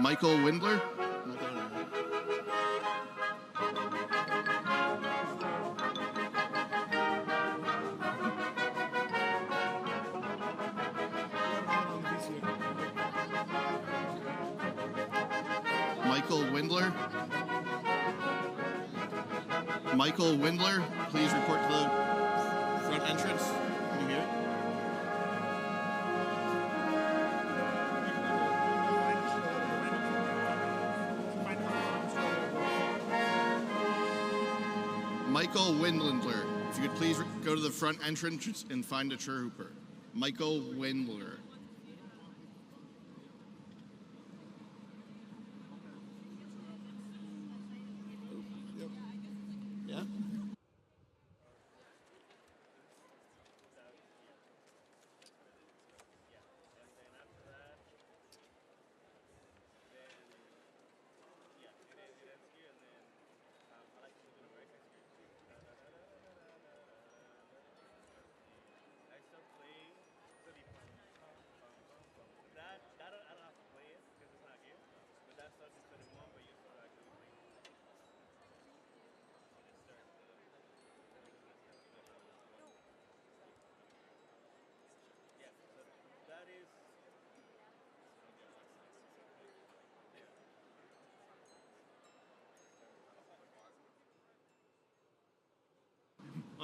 Michael Windler. Michael Windler. Michael Windler, please report to the front entrance. Can you hear it? Michael Windler. If you could please go to the front entrance and find a trooper. Michael Windler. Yeah.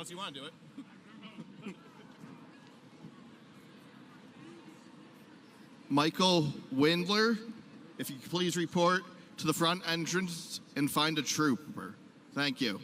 Unless you want to do it. Michael Windler, if you could please report to the front entrance and find a trooper. Thank you.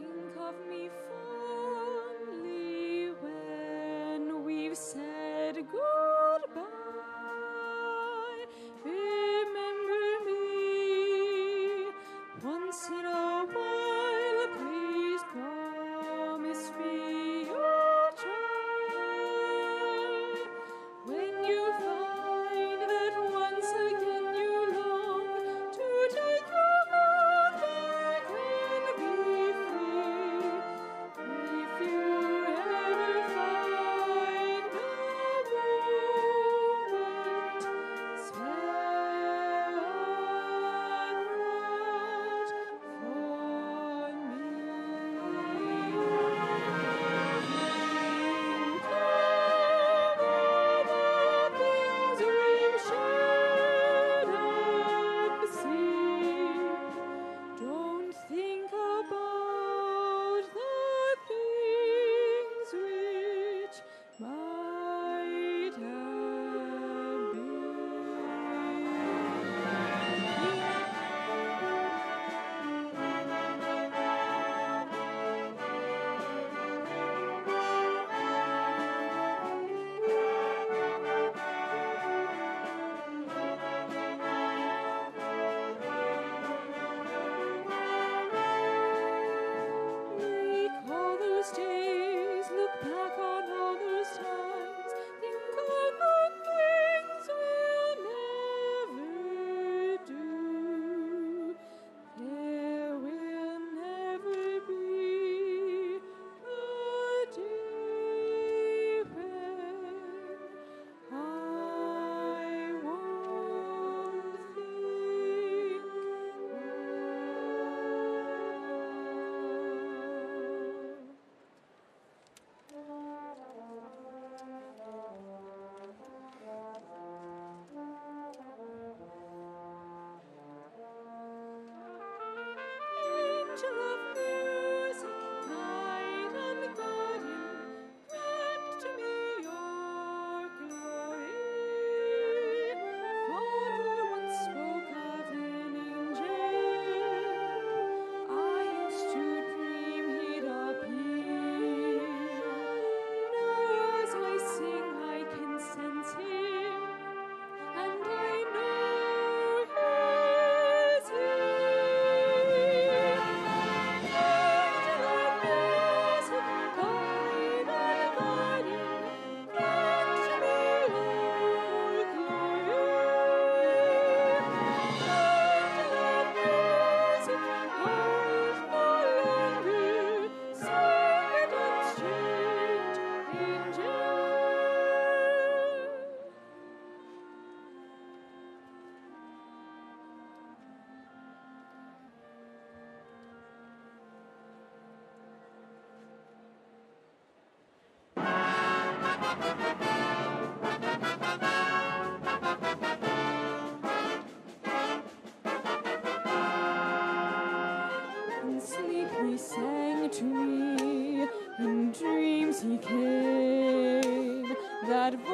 Think of me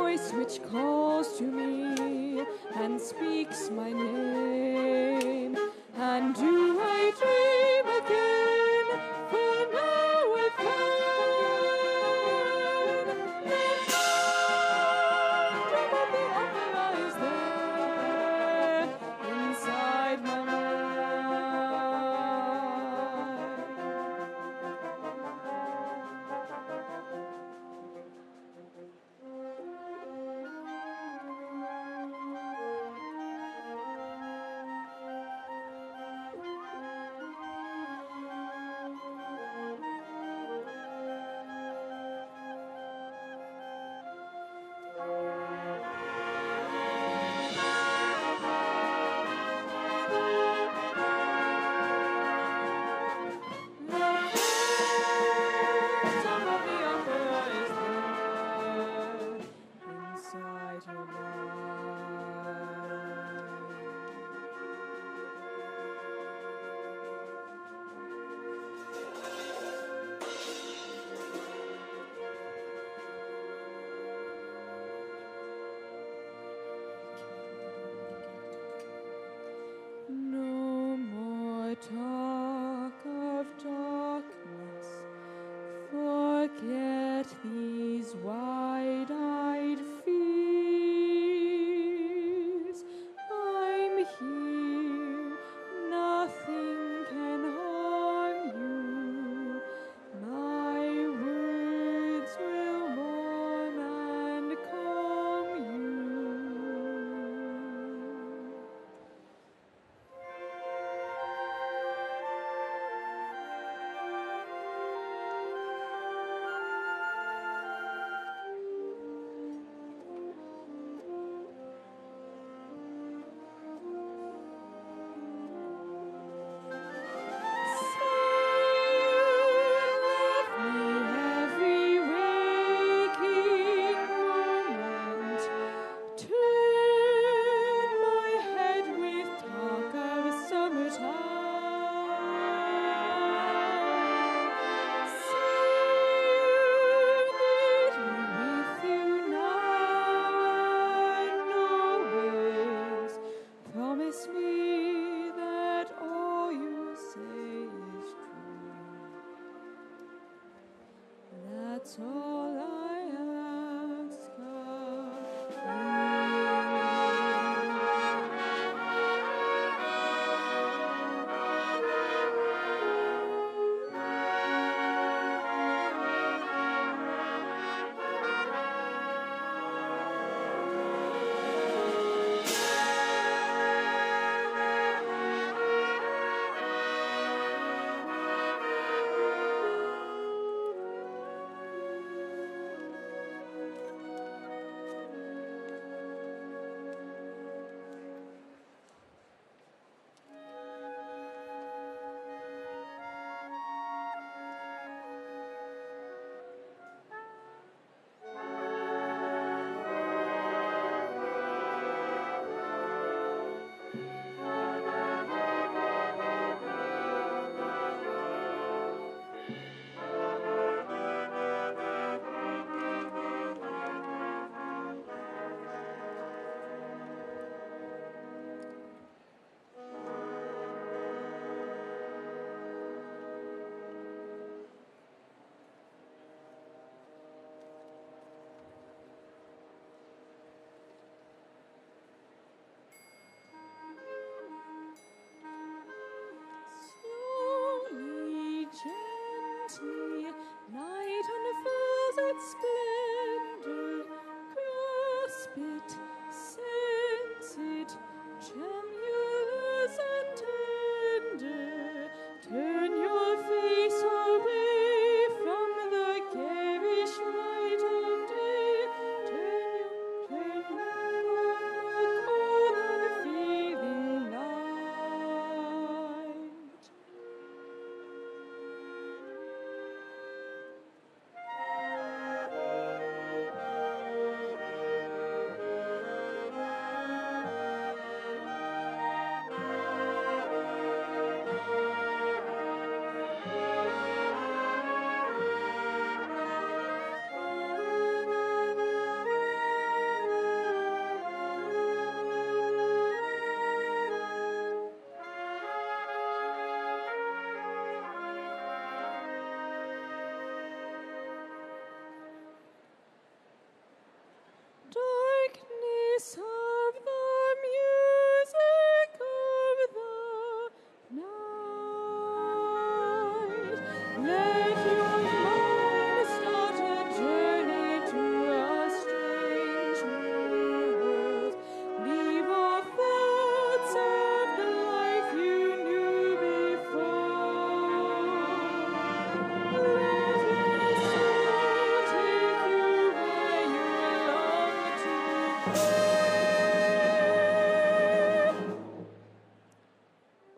voice which calls to me and speaks my name. And do I dream again? For now I find the phantom of the opera is there inside my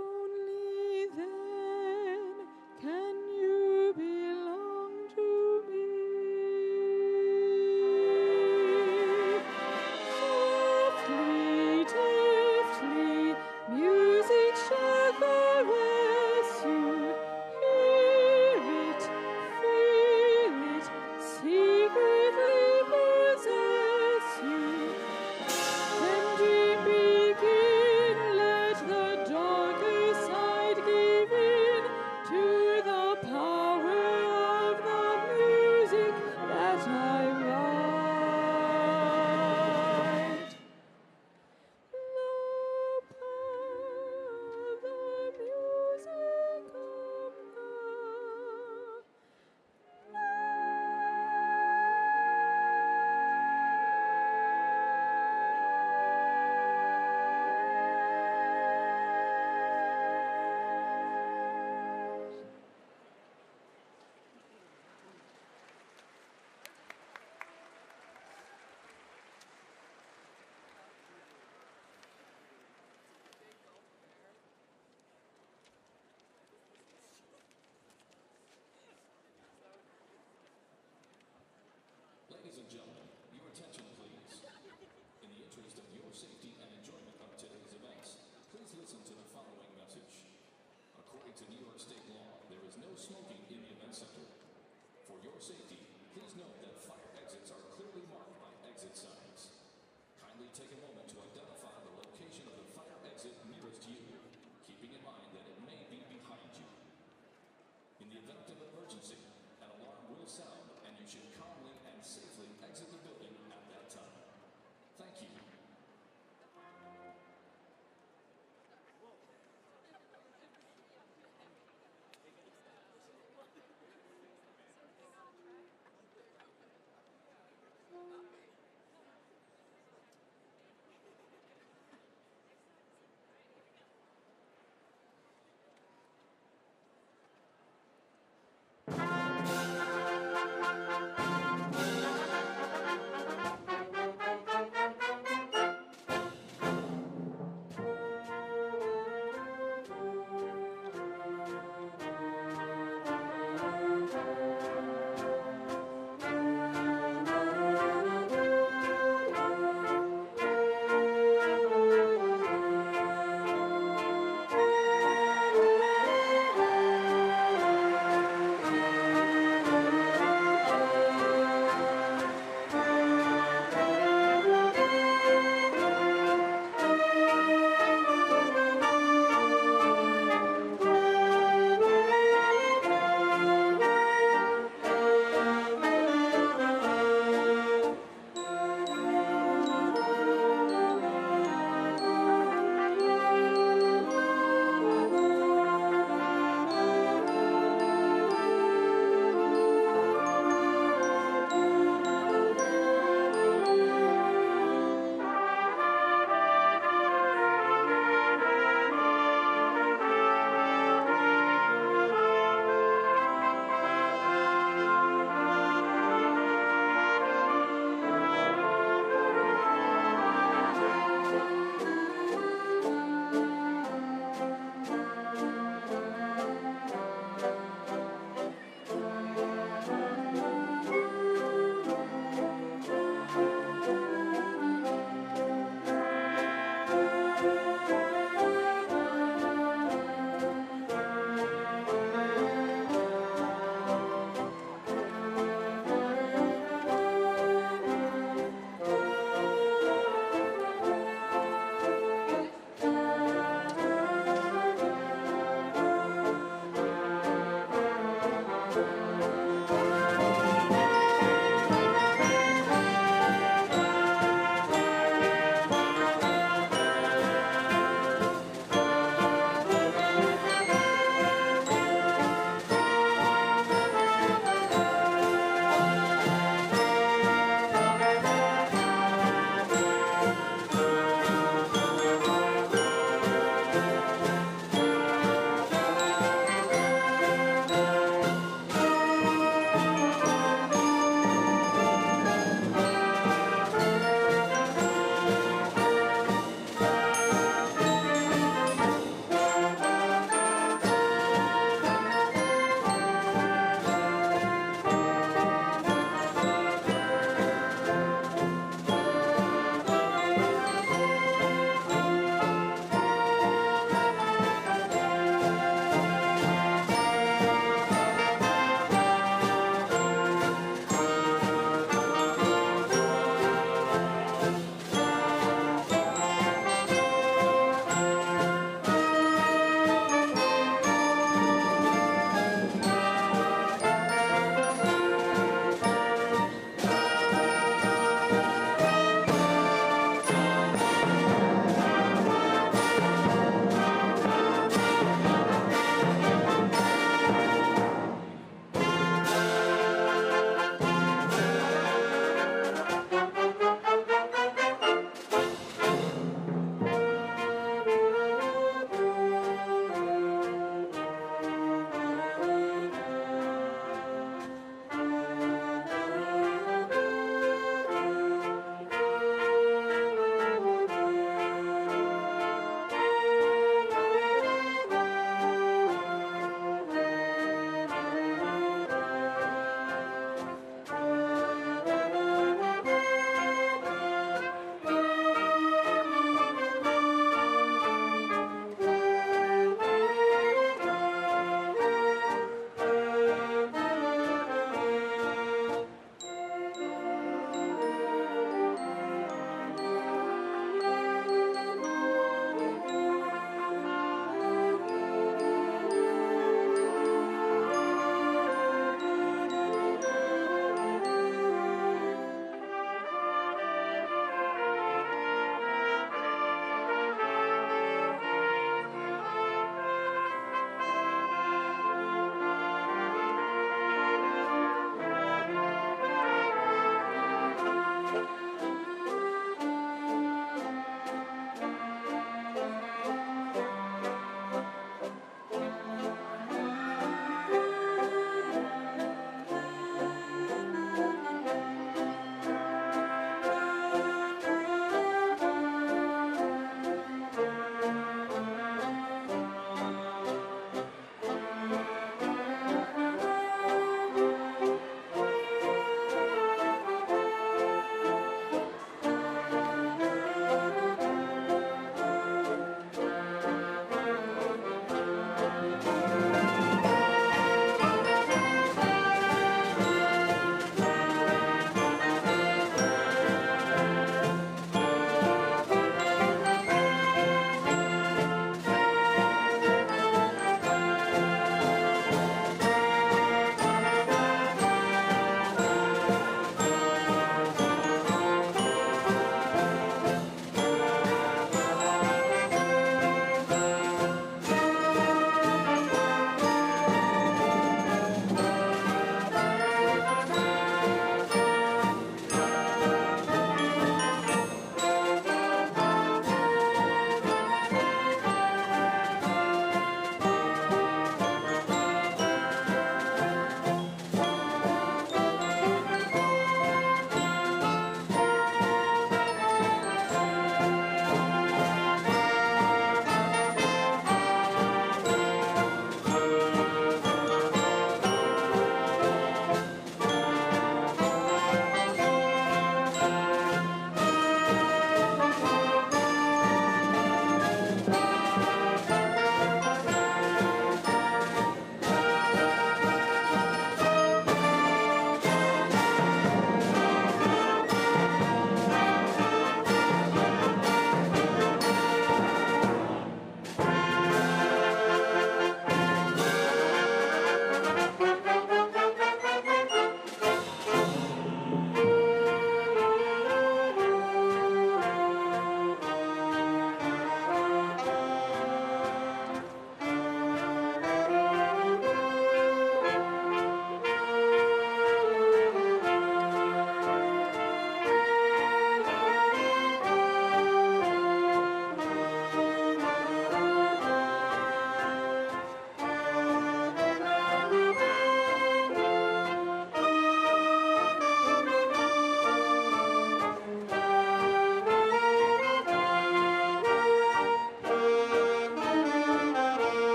Only then can you belong to me. Softly, deftly, music shall caress you. Hear it, feel it, secretly possess you.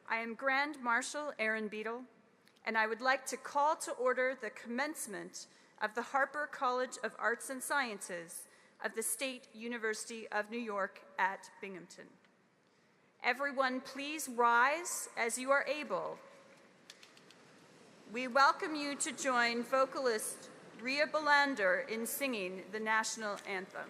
I am Grand Marshal Aaron Beadle, and I would like to call to order the commencement of the Harper College of Arts and Sciences of the State University of New York at Binghamton. Everyone, please rise as you are able. We welcome you to join vocalist Ria Belander in singing the national anthem.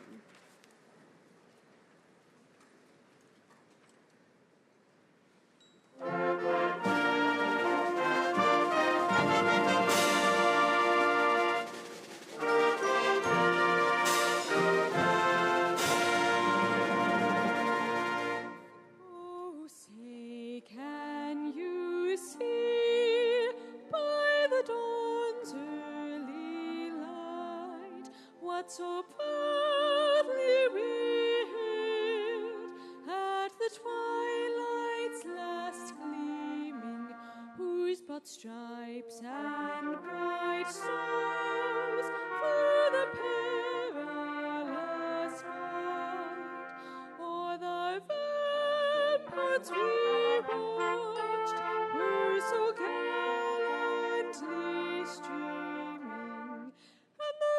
So proudly reared at the twilight's last gleaming, whose broad stripes and bright stars through the perilous fight o'er the ramparts we watched were so gallantly streaming, and the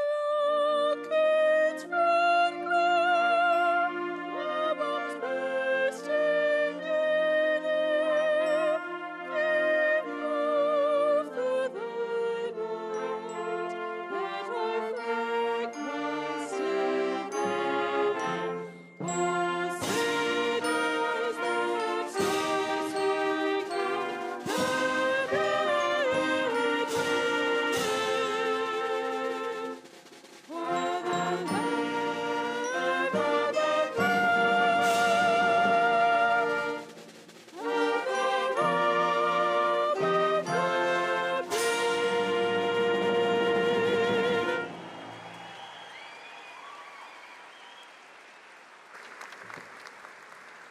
rockets from ground, the bombs bursting in air, gave proof through the night that our flag was still there. Oh, sailors that sails take on the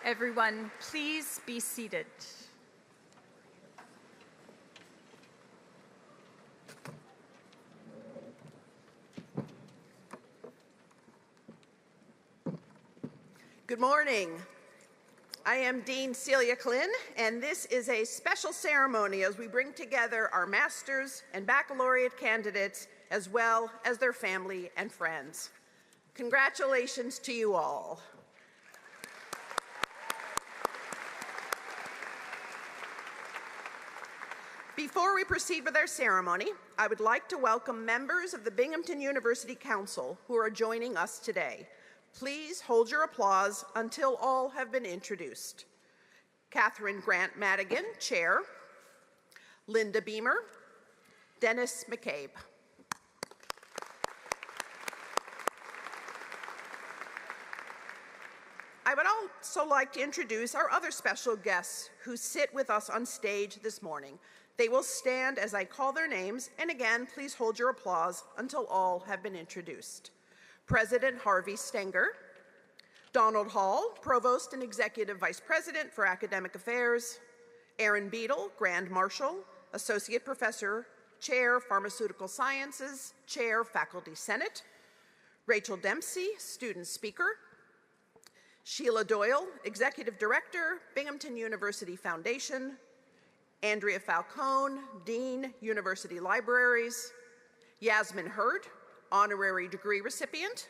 Everyone, please be seated. Good morning. I am Dean Celia Klin, and this is a special ceremony as we bring together our master's and baccalaureate candidates as well as their family and friends. Congratulations to you all. Before we proceed with our ceremony, I would like to welcome members of the Binghamton University Council who are joining us today. Please hold your applause until all have been introduced. Catherine Grant Madigan, Chair. Linda Beamer. Dennis McCabe. I would also like to introduce our other special guests who sit with us on stage this morning. They will stand as I call their names, and again, please hold your applause until all have been introduced. President Harvey Stenger, Donald Hall, Provost and Executive Vice President for Academic Affairs, Aaron Beadle, Grand Marshal, Associate Professor, Chair, Pharmaceutical Sciences, Chair, Faculty Senate, Rachel Dempsey, Student Speaker, Sheila Doyle, Executive Director, Binghamton University Foundation, Andrea Falcone, Dean, University Libraries, Yasmin Hurd, Honorary Degree Recipient,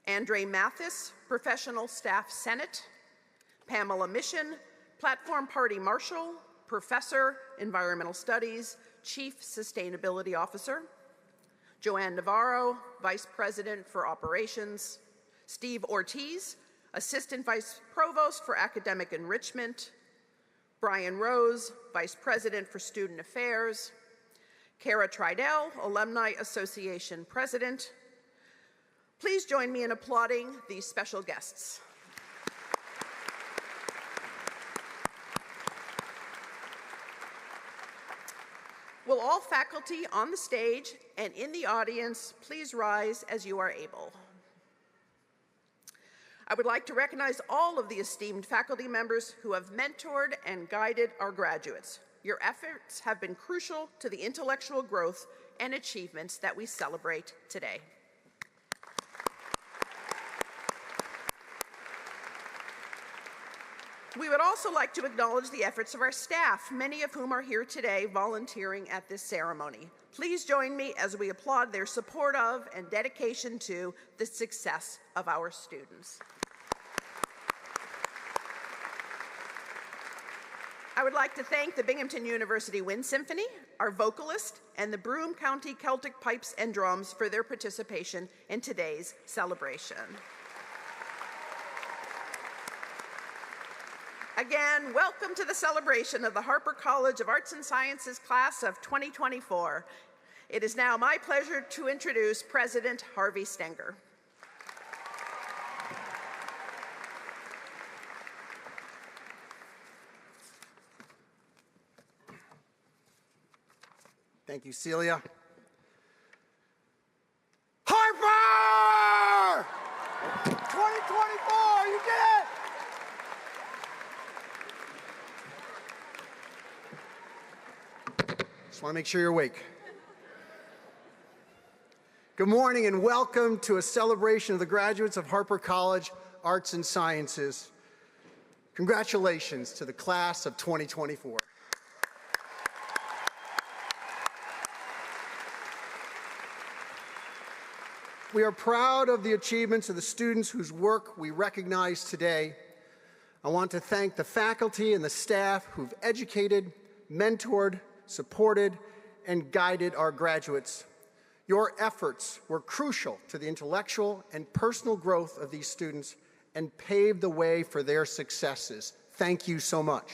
Andre Mathis, Professional Staff Senate, Pamela Mission, Platform Party Marshal, Professor, Environmental Studies, Chief Sustainability Officer, Joanne Navarro, Vice President for Operations, Steve Ortiz, Assistant Vice Provost for Academic Enrichment, Brian Rose, Vice President for Student Affairs, Kara Tridell, Alumni Association President. Please join me in applauding these special guests. Will all faculty on the stage and in the audience please rise as you are able. I would like to recognize all of the esteemed faculty members who have mentored and guided our graduates. Your efforts have been crucial to the intellectual growth and achievements that we celebrate today. We would also like to acknowledge the efforts of our staff, many of whom are here today volunteering at this ceremony. Please join me as we applaud their support of and dedication to the success of our students. I would like to thank the Binghamton University Wind Symphony, our vocalist, and the Broome County Celtic Pipes and Drums for their participation in today's celebration. Again, welcome to the celebration of the Harper College of Arts and Sciences class of 2024. It is now my pleasure to introduce President Harvey Stenger. Thank you, Celia. Harper! 2024, you did it! Just want to make sure you're awake. Good morning and welcome to a celebration of the graduates of Harper College Arts and Sciences. Congratulations to the class of 2024. We are proud of the achievements of the students whose work we recognize today. I want to thank the faculty and the staff who've educated, mentored, supported, and guided our graduates. Your efforts were crucial to the intellectual and personal growth of these students and paved the way for their successes. Thank you so much.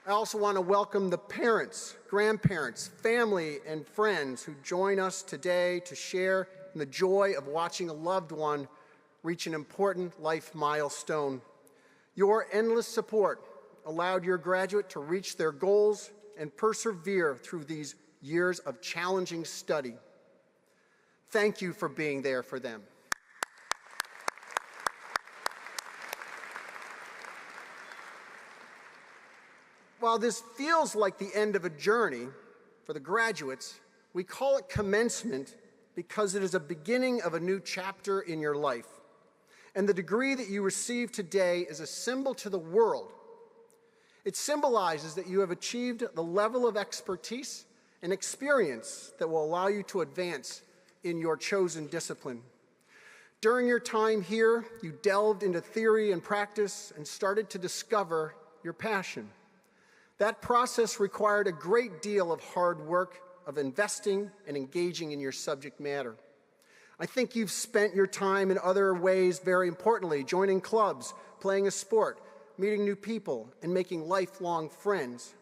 I also want to welcome the parents, grandparents, family, and friends who join us today to share in the joy of watching a loved one reach an important life milestone. Your endless support allowed your graduate to reach their goals and persevere through these years of challenging study. Thank you for being there for them. While this feels like the end of a journey for the graduates, we call it commencement because it is a beginning of a new chapter in your life. And the degree that you receive today is a symbol to the world. It symbolizes that you have achieved the level of expertise and experience that will allow you to advance in your chosen discipline. During your time here, you delved into theory and practice and started to discover your passion. That process required a great deal of hard work, of investing and engaging in your subject matter. I think you've spent your time in other ways very importantly, joining clubs, playing a sport, meeting new people, and making lifelong friends.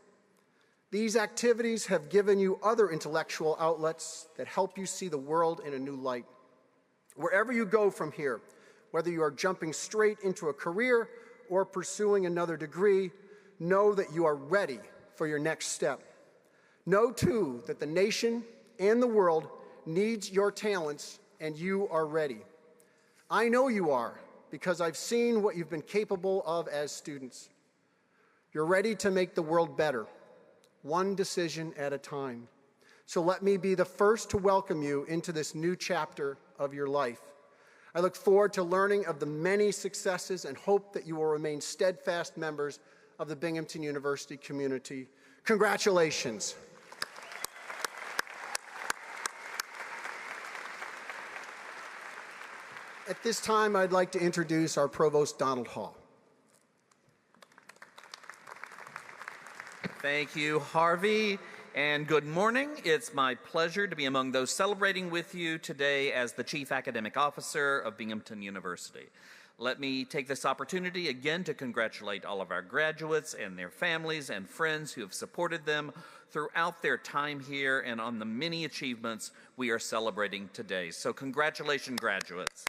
These activities have given you other intellectual outlets that help you see the world in a new light. Wherever you go from here, whether you are jumping straight into a career or pursuing another degree, know that you are ready for your next step. Know, too, that the nation and the world needs your talents, and you are ready. I know you are, because I've seen what you've been capable of as students. You're ready to make the world better, one decision at a time. So let me be the first to welcome you into this new chapter of your life. I look forward to learning of the many successes and hope that you will remain steadfast members of the Binghamton University community. Congratulations. At this time, I'd like to introduce our Provost, Donald Hall. Thank you, Harvey, and good morning. It's my pleasure to be among those celebrating with you today as the Chief Academic Officer of Binghamton University. Let me take this opportunity again to congratulate all of our graduates and their families and friends who have supported them throughout their time here and on the many achievements we are celebrating today. So congratulations, graduates.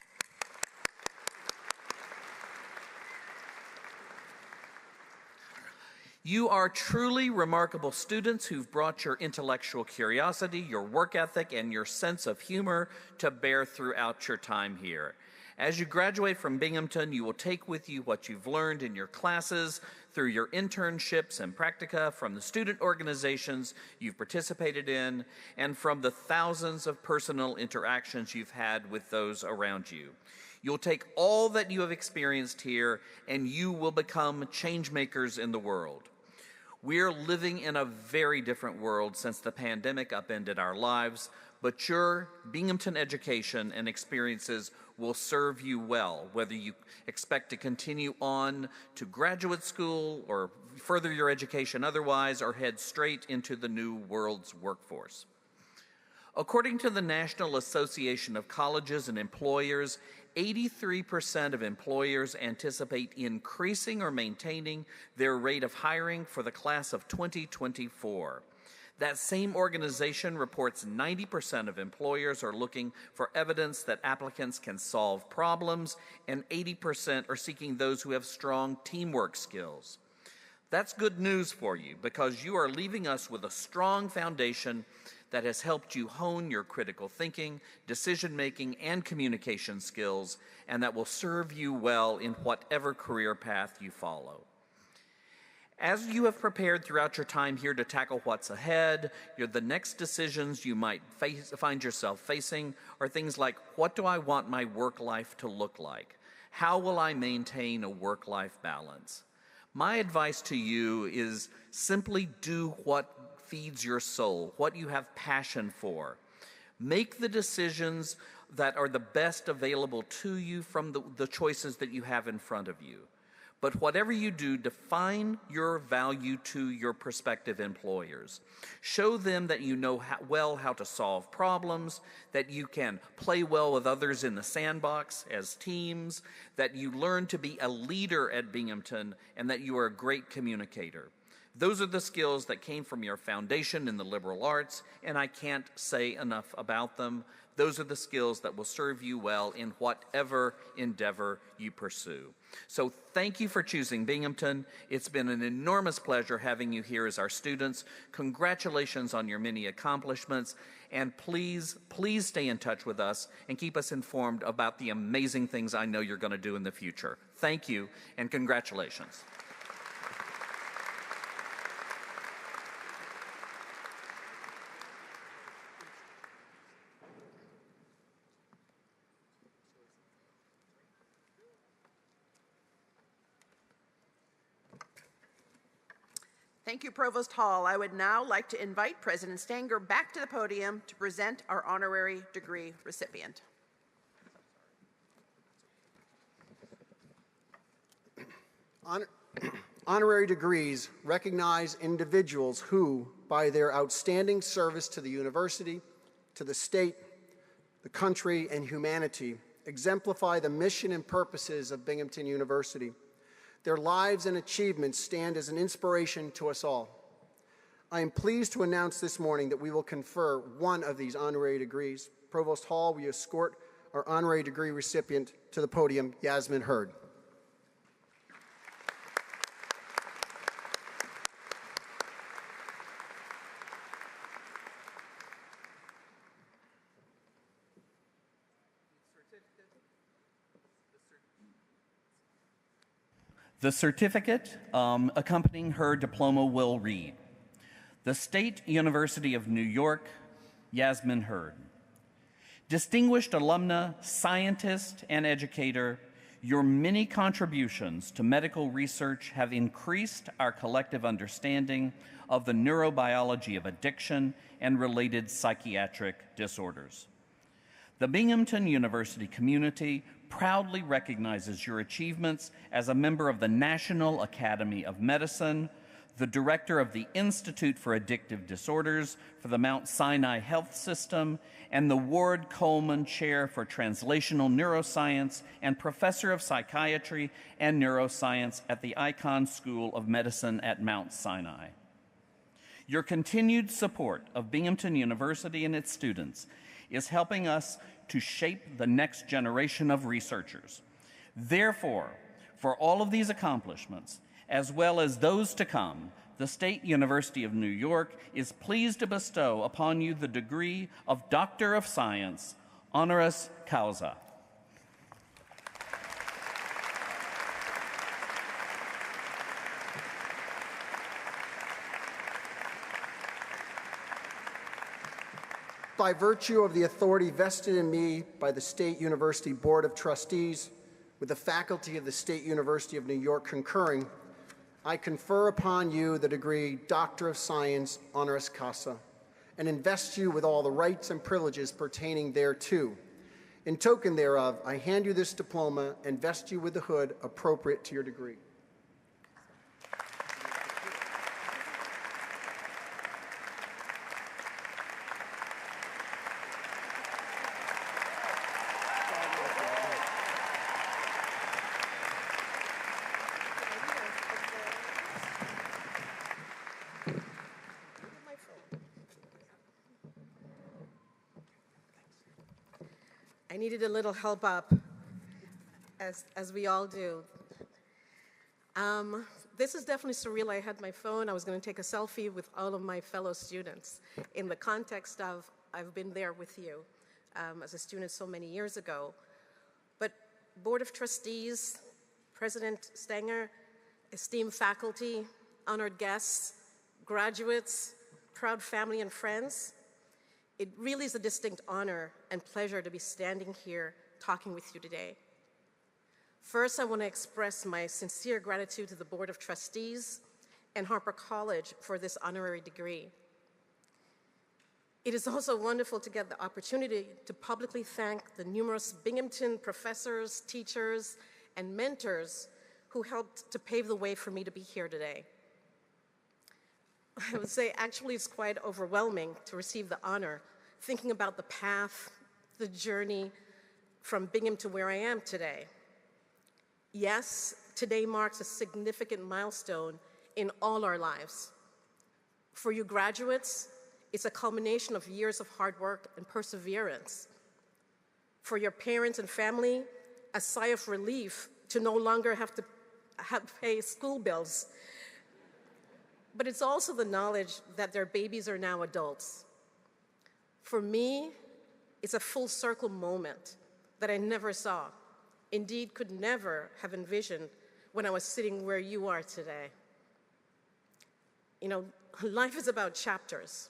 You are truly remarkable students who've brought your intellectual curiosity, your work ethic, and your sense of humor to bear throughout your time here. As you graduate from Binghamton, you will take with you what you've learned in your classes, through your internships and practica, from the student organizations you've participated in, and from the thousands of personal interactions you've had with those around you. You'll take all that you have experienced here and you will become change makers in the world. We're living in a very different world since the pandemic upended our lives, but your Binghamton education and experiences will serve you well, whether you expect to continue on to graduate school or further your education otherwise, or head straight into the new world's workforce. According to the National Association of Colleges and Employers, 83% of employers anticipate increasing or maintaining their rate of hiring for the class of 2024. That same organization reports 90% of employers are looking for evidence that applicants can solve problems, and 80% are seeking those who have strong teamwork skills. That's good news for you, because you are leaving us with a strong foundation that has helped you hone your critical thinking, decision-making, and communication skills, and that will serve you well in whatever career path you follow. As you have prepared throughout your time here to tackle what's ahead, the next decisions you might find yourself facing are things like, what do I want my work life to look like? How will I maintain a work-life balance? My advice to you is simply do what feeds your soul, what you have passion for. Make the decisions that are the best available to you from the choices that you have in front of you. But whatever you do, define your value to your prospective employers. Show them that you know how to solve problems, that you can play well with others in the sandbox as teams, that you learn to be a leader at Binghamton, and that you are a great communicator. Those are the skills that came from your foundation in the liberal arts, and I can't say enough about them. Those are the skills that will serve you well in whatever endeavor you pursue. So thank you for choosing Binghamton. It's been an enormous pleasure having you here as our students. Congratulations on your many accomplishments, and please, please stay in touch with us and keep us informed about the amazing things I know you're going to do in the future. Thank you, and congratulations. Thank you, Provost Hall. I would now like to invite President Stanger back to the podium to present our honorary degree recipient. Honorary degrees recognize individuals who, by their outstanding service to the university, to the state, the country, and humanity, exemplify the mission and purposes of Binghamton University. Their lives and achievements stand as an inspiration to us all. I am pleased to announce this morning that we will confer one of these honorary degrees. Provost Hall, will you escort our honorary degree recipient to the podium, Yasmin Hurd. The certificate accompanying her diploma will read, The State University of New York, Yasmin Hurd. Distinguished alumna, scientist, and educator, your many contributions to medical research have increased our collective understanding of the neurobiology of addiction and related psychiatric disorders. The Binghamton University community proudly recognizes your achievements as a member of the National Academy of Medicine, the director of the Institute for Addictive Disorders for the Mount Sinai Health System, and the Ward Coleman Chair for Translational Neuroscience and Professor of Psychiatry and Neuroscience at the Icahn School of Medicine at Mount Sinai. Your continued support of Binghamton University and its students is helping us to shape the next generation of researchers. Therefore, for all of these accomplishments, as well as those to come, the State University of New York is pleased to bestow upon you the degree of Doctor of Science, honoris causa. by virtue of the authority vested in me by the State University Board of Trustees, with the faculty of the State University of New York concurring, I confer upon you the degree Doctor of Science honoris causa and invest you with all the rights and privileges pertaining thereto. In token thereof, I hand you this diploma and vest you with the hood appropriate to your degree. I needed a little help up, as we all do. This is definitely surreal. I had my phone. I was going to take a selfie with all of my fellow students in the context of I've been there with you as a student so many years ago. But Board of Trustees, President Stenger, esteemed faculty, honored guests, graduates, proud family and friends, it really is a distinct honor and pleasure to be standing here talking with you today. First, I want to express my sincere gratitude to the Board of Trustees and Harper College for this honorary degree. It is also wonderful to get the opportunity to publicly thank the numerous Binghamton professors, teachers, and mentors who helped to pave the way for me to be here today. I would say actually it's quite overwhelming to receive the honor, thinking about the path, the journey from Bingham to where I am today. Yes, today marks a significant milestone in all our lives. For you graduates, it's a culmination of years of hard work and perseverance. For your parents and family, a sigh of relief to no longer have to pay school bills. But it's also the knowledge that their babies are now adults. For me, it's a full circle moment that I never saw, indeed could never have envisioned when I was sitting where you are today. You know, life is about chapters.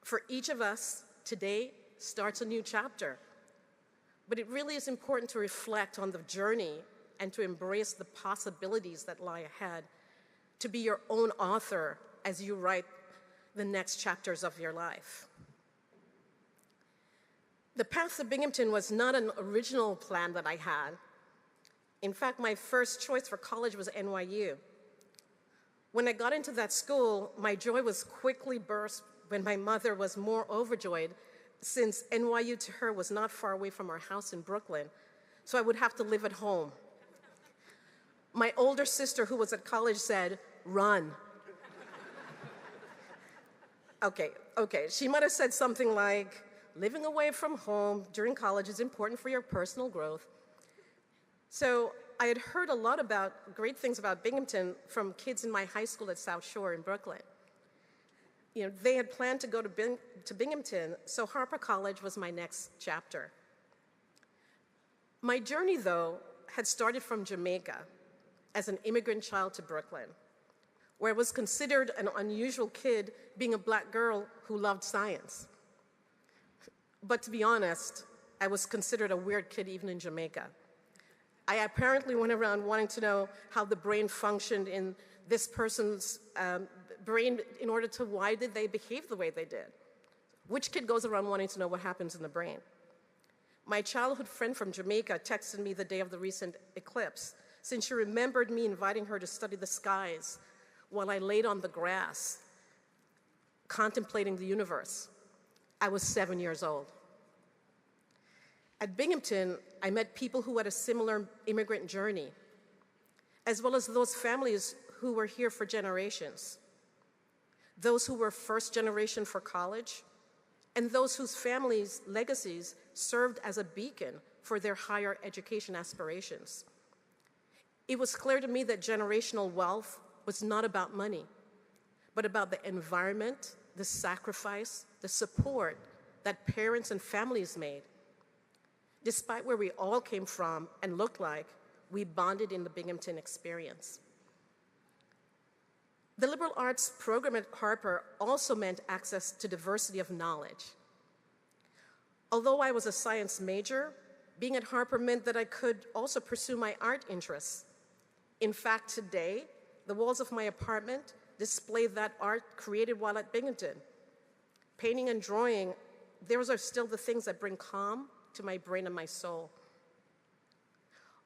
For each of us, today starts a new chapter. But it really is important to reflect on the journey and to embrace the possibilities that lie ahead, to be your own author as you write the next chapters of your life. The path to Binghamton was not an original plan that I had. In fact, my first choice for college was NYU. When I got into that school, my joy was quickly burst when my mother was more overjoyed, since NYU to her was not far away from our house in Brooklyn, so I would have to live at home. My older sister, who was at college, said, "Run." Okay, she might have said something like, living away from home during college is important for your personal growth. So I had heard a lot about great things about Binghamton from kids in my high school at South Shore in Brooklyn. You know, they had planned to go to Binghamton, so Harper College was my next chapter. My journey, though, had started from Jamaica as an immigrant child to Brooklyn, where I was considered an unusual kid being a black girl who loved science. But to be honest, I was considered a weird kid even in Jamaica. I apparently went around wanting to know how the brain functioned in this person's brain in order to why did they behave the way they did. Which kid goes around wanting to know what happens in the brain? My childhood friend from Jamaica texted me the day of the recent eclipse, since she remembered me inviting her to study the skies while I laid on the grass, contemplating the universe. I was 7 years old. At Binghamton, I met people who had a similar immigrant journey, as well as those families who were here for generations, those who were first generation for college, and those whose families' legacies served as a beacon for their higher education aspirations. It was clear to me that generational wealth was not about money, but about the environment, the sacrifice, the support that parents and families made. Despite where we all came from and looked like, we bonded in the Binghamton experience. The liberal arts program at Harper also meant access to diversity of knowledge. Although I was a science major, being at Harper meant that I could also pursue my art interests. In fact, today, the walls of my apartment display that art created while at Binghamton. Painting and drawing, those are still the things that bring calm to my brain and my soul.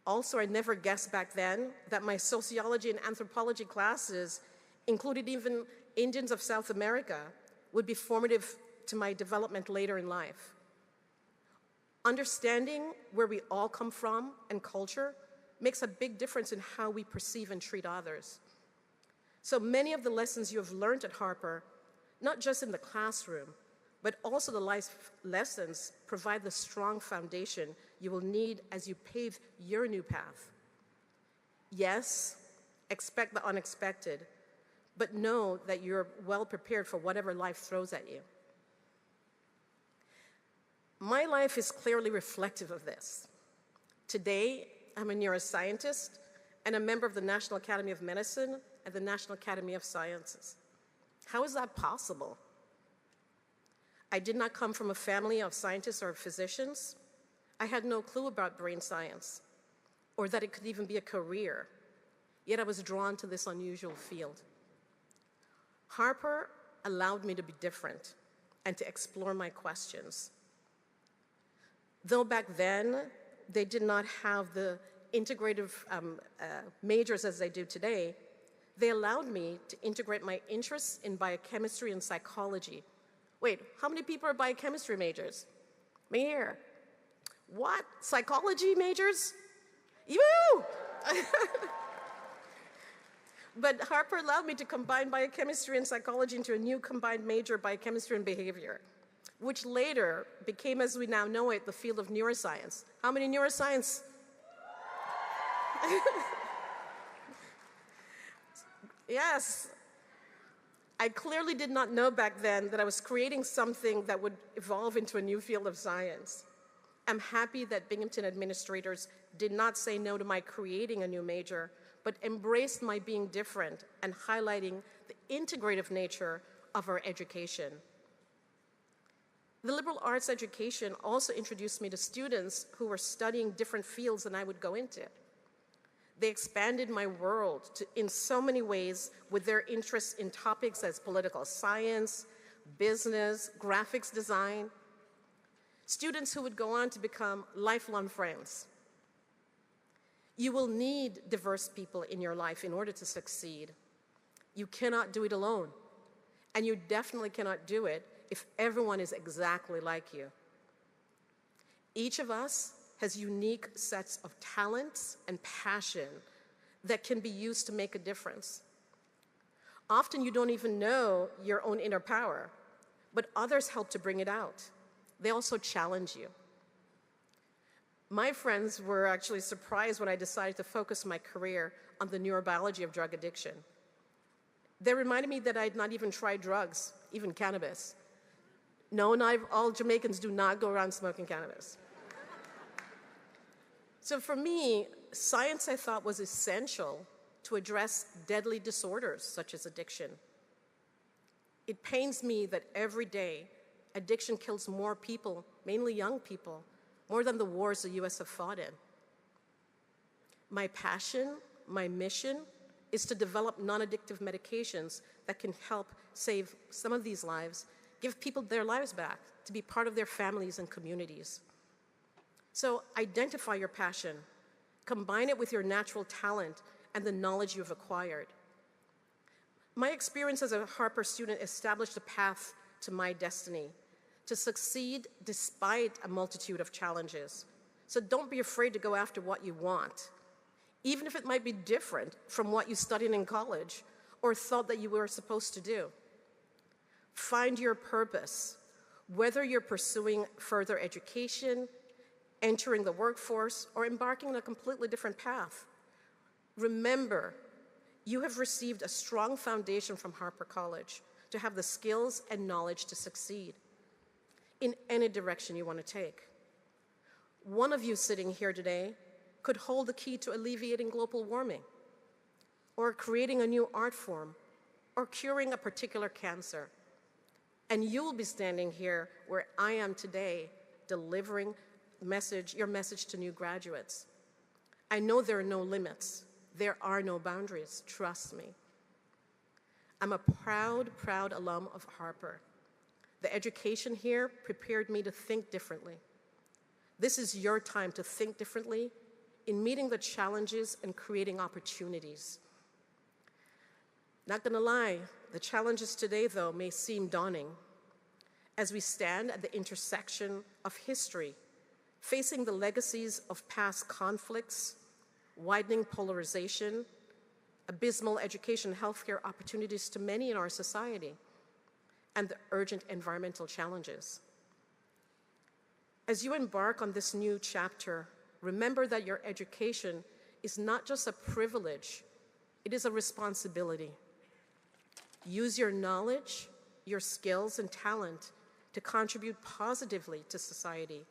Also, I never guessed back then that my sociology and anthropology classes included even Indians of South America would be formative to my development later in life. Understanding where we all come from and culture makes a big difference in how we perceive and treat others. So many of the lessons you have learned at Harper, not just in the classroom, but also the life lessons provide the strong foundation you will need as you pave your new path. Yes, expect the unexpected, but know that you're well prepared for whatever life throws at you. My life is clearly reflective of this. Today, I'm a neuroscientist and a member of the National Academy of Medicine and the National Academy of Sciences. How is that possible? I did not come from a family of scientists or physicians. I had no clue about brain science or that it could even be a career, yet I was drawn to this unusual field. Harper allowed me to be different and to explore my questions. Though back then, they did not have the integrative majors as they do today, they allowed me to integrate my interests in biochemistry and psychology. Wait, how many people are biochemistry majors? Me here. What? Psychology majors? You! But Harper allowed me to combine biochemistry and psychology into a new combined major, biochemistry and behavior, which later became, as we now know it, the field of neuroscience. How many neuroscience? Yes. I clearly did not know back then that I was creating something that would evolve into a new field of science. I'm happy that Binghamton administrators did not say no to my creating a new major, but embraced my being different and highlighting the integrative nature of our education. The liberal arts education also introduced me to students who were studying different fields than I would go into. They expanded my world in so many ways with their interests in topics as political science, business, graphics design. Students who would go on to become lifelong friends. You will need diverse people in your life in order to succeed. You cannot do it alone, and you definitely cannot do it if everyone is exactly like you. Each of us has unique sets of talents and passion that can be used to make a difference. Often you don't even know your own inner power, but others help to bring it out. They also challenge you. My friends were actually surprised when I decided to focus my career on the neurobiology of drug addiction. They reminded me that I had not even tried drugs, even cannabis. No, not all Jamaicans do not go around smoking cannabis. So for me, science, I thought, was essential to address deadly disorders such as addiction. It pains me that every day, addiction kills more people, mainly young people, more than the wars the US have fought in. My passion, my mission, is to develop non-addictive medications that can help save some of these lives, give people their lives back, to be part of their families and communities. So identify your passion, combine it with your natural talent and the knowledge you've acquired. My experience as a Harper student established a path to my destiny, to succeed despite a multitude of challenges. So don't be afraid to go after what you want, even if it might be different from what you studied in college or thought that you were supposed to do. Find your purpose, whether you're pursuing further education, entering the workforce, or embarking on a completely different path. Remember, you have received a strong foundation from Harper College to have the skills and knowledge to succeed in any direction you want to take. One of you sitting here today could hold the key to alleviating global warming, or creating a new art form, or curing a particular cancer. And you'll be standing here where I am today delivering your message to new graduates. I know there are no limits. There are no boundaries, trust me. I'm a proud, proud alum of Harper. The education here prepared me to think differently. This is your time to think differently in meeting the challenges and creating opportunities. Not gonna lie, the challenges today, though, may seem daunting as we stand at the intersection of history, facing the legacies of past conflicts, widening polarization, abysmal education and healthcare opportunities to many in our society, and the urgent environmental challenges. As you embark on this new chapter, remember that your education is not just a privilege, it is a responsibility. Use your knowledge, your skills, and talent to contribute positively to society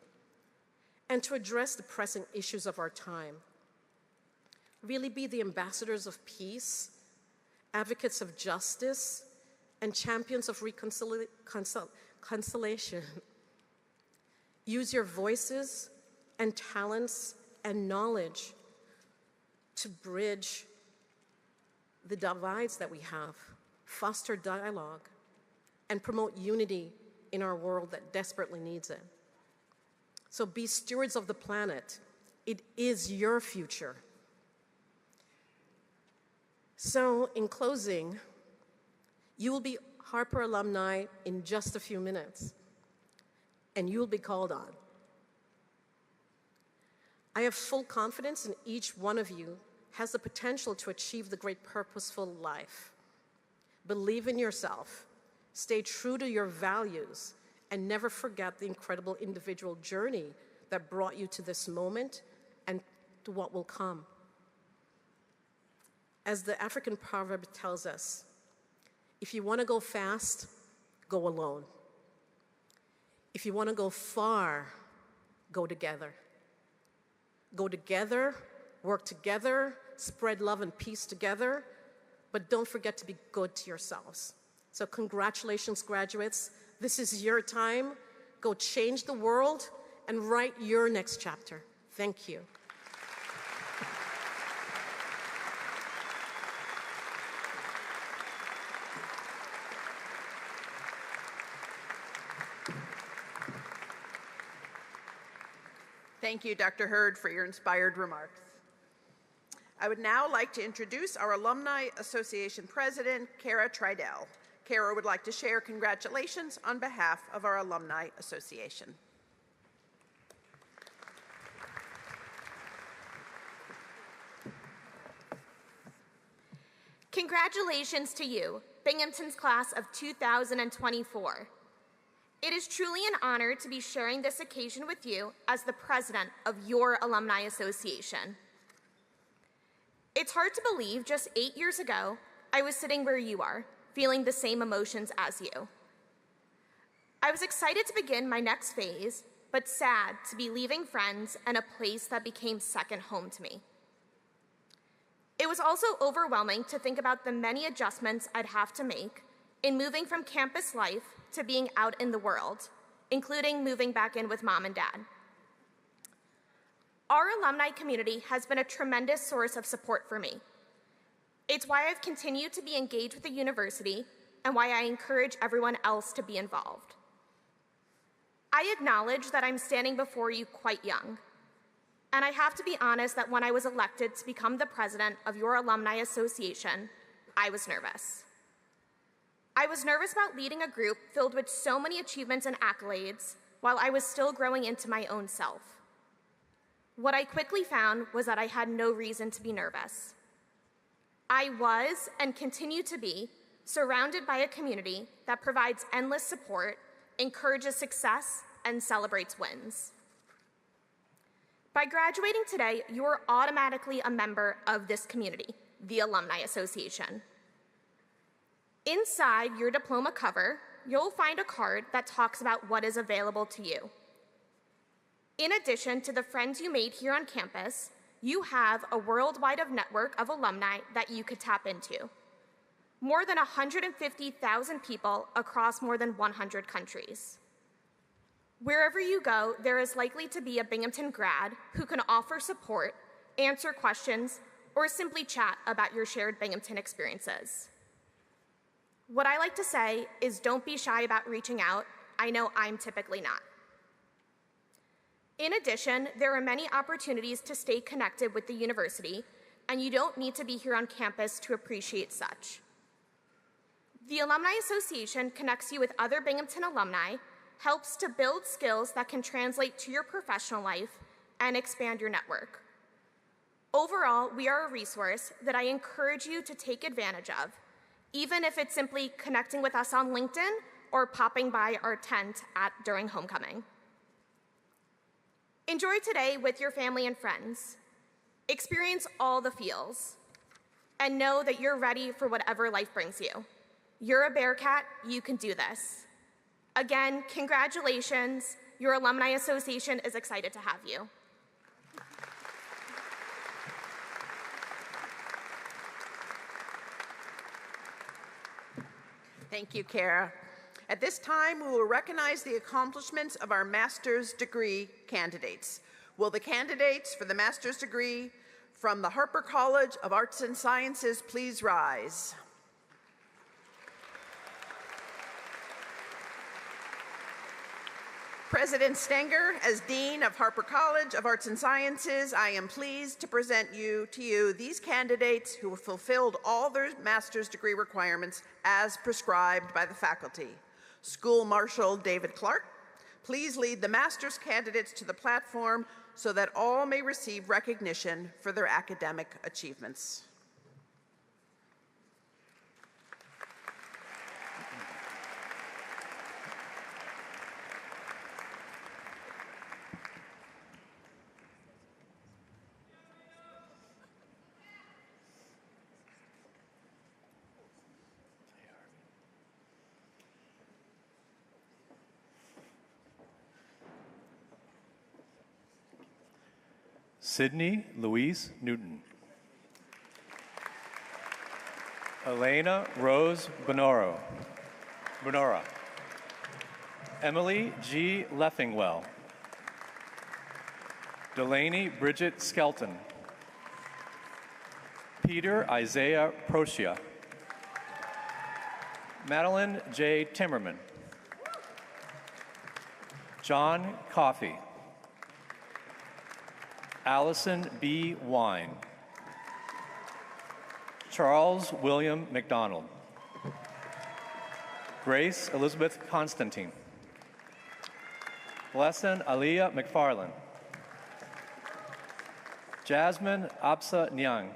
and to address the pressing issues of our time. Really be the ambassadors of peace, advocates of justice, and champions of reconciliation. Use your voices and talents and knowledge to bridge the divides that we have, foster dialogue, and promote unity in our world that desperately needs it. So be stewards of the planet. It is your future. So in closing, you will be Harper alumni in just a few minutes, and you will be called on. I have full confidence in each one of you has the potential to achieve the great purposeful life. Believe in yourself, stay true to your values, and never forget the incredible individual journey that brought you to this moment and to what will come. As the African proverb tells us, if you want to go fast, go alone. If you want to go far, go together. Go together, work together, spread love and peace together, but don't forget to be good to yourselves. So congratulations, graduates. This is your time. Go change the world and write your next chapter. Thank you. Thank you, Dr. Hurd, for your inspired remarks. I would now like to introduce our Alumni Association President, Kara Tridell. Kara would like to share congratulations on behalf of our Alumni Association. Congratulations to you, Binghamton's class of 2024. It is truly an honor to be sharing this occasion with you as the president of your Alumni Association. It's hard to believe just 8 years ago, I was sitting where you are, feeling the same emotions as you. I was excited to begin my next phase, but sad to be leaving friends and a place that became second home to me. It was also overwhelming to think about the many adjustments I'd have to make in moving from campus life to being out in the world, including moving back in with mom and dad. Our alumni community has been a tremendous source of support for me. It's why I've continued to be engaged with the university and why I encourage everyone else to be involved. I acknowledge that I'm standing before you quite young, and I have to be honest that when I was elected to become the president of your Alumni Association, I was nervous. I was nervous about leading a group filled with so many achievements and accolades while I was still growing into my own self. What I quickly found was that I had no reason to be nervous. I was, and continue to be, surrounded by a community that provides endless support, encourages success, and celebrates wins. By graduating today, you are automatically a member of this community, the Alumni Association. Inside your diploma cover, you'll find a card that talks about what is available to you. In addition to the friends you made here on campus, you have a worldwide network of alumni that you could tap into. More than 150,000 people across more than 100 countries. Wherever you go, there is likely to be a Binghamton grad who can offer support, answer questions, or simply chat about your shared Binghamton experiences. What I like to say is don't be shy about reaching out. I know I'm typically not. In addition, there are many opportunities to stay connected with the university, and you don't need to be here on campus to appreciate such. The Alumni Association connects you with other Binghamton alumni, helps to build skills that can translate to your professional life, and expand your network. Overall, we are a resource that I encourage you to take advantage of, even if it's simply connecting with us on LinkedIn or popping by our tent during homecoming. Enjoy today with your family and friends. Experience all the feels, and know that you're ready for whatever life brings you. You're a Bearcat, you can do this. Again, congratulations. Your Alumni Association is excited to have you. Thank you, Kara. At this time, we will recognize the accomplishments of our master's degree candidates. Will the candidates for the master's degree from the Harper College of Arts and Sciences please rise? President Stenger, as Dean of Harper College of Arts and Sciences, I am pleased to present to you these candidates who have fulfilled all their master's degree requirements as prescribed by the faculty. School Marshal David Clark, please lead the master's candidates to the platform so that all may receive recognition for their academic achievements. Sydney Louise Newton. Elena Rose Bonora. Emily G. Leffingwell. Delaney Bridget Skelton. Peter Isaiah Procia. Madeline J. Timmerman. John Coffey. Allison B. Wine. Charles William McDonald. Grace Elizabeth Constantine. Blessin Aliyah McFarland. Jasmine Absa Nyang.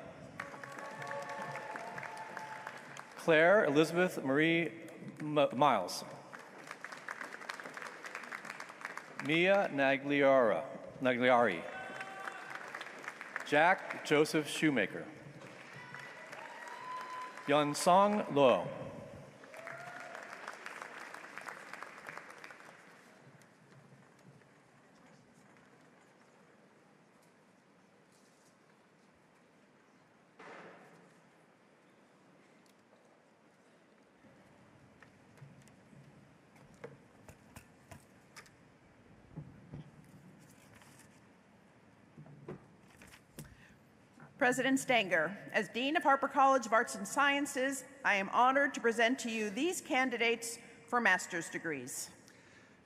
Claire Elizabeth Marie Miles. Mia Nagliari. Jack Joseph Shoemaker. Yun Song Lo. President Stenger, as Dean of Harper College of Arts and Sciences, I am honored to present to you these candidates for master's degrees.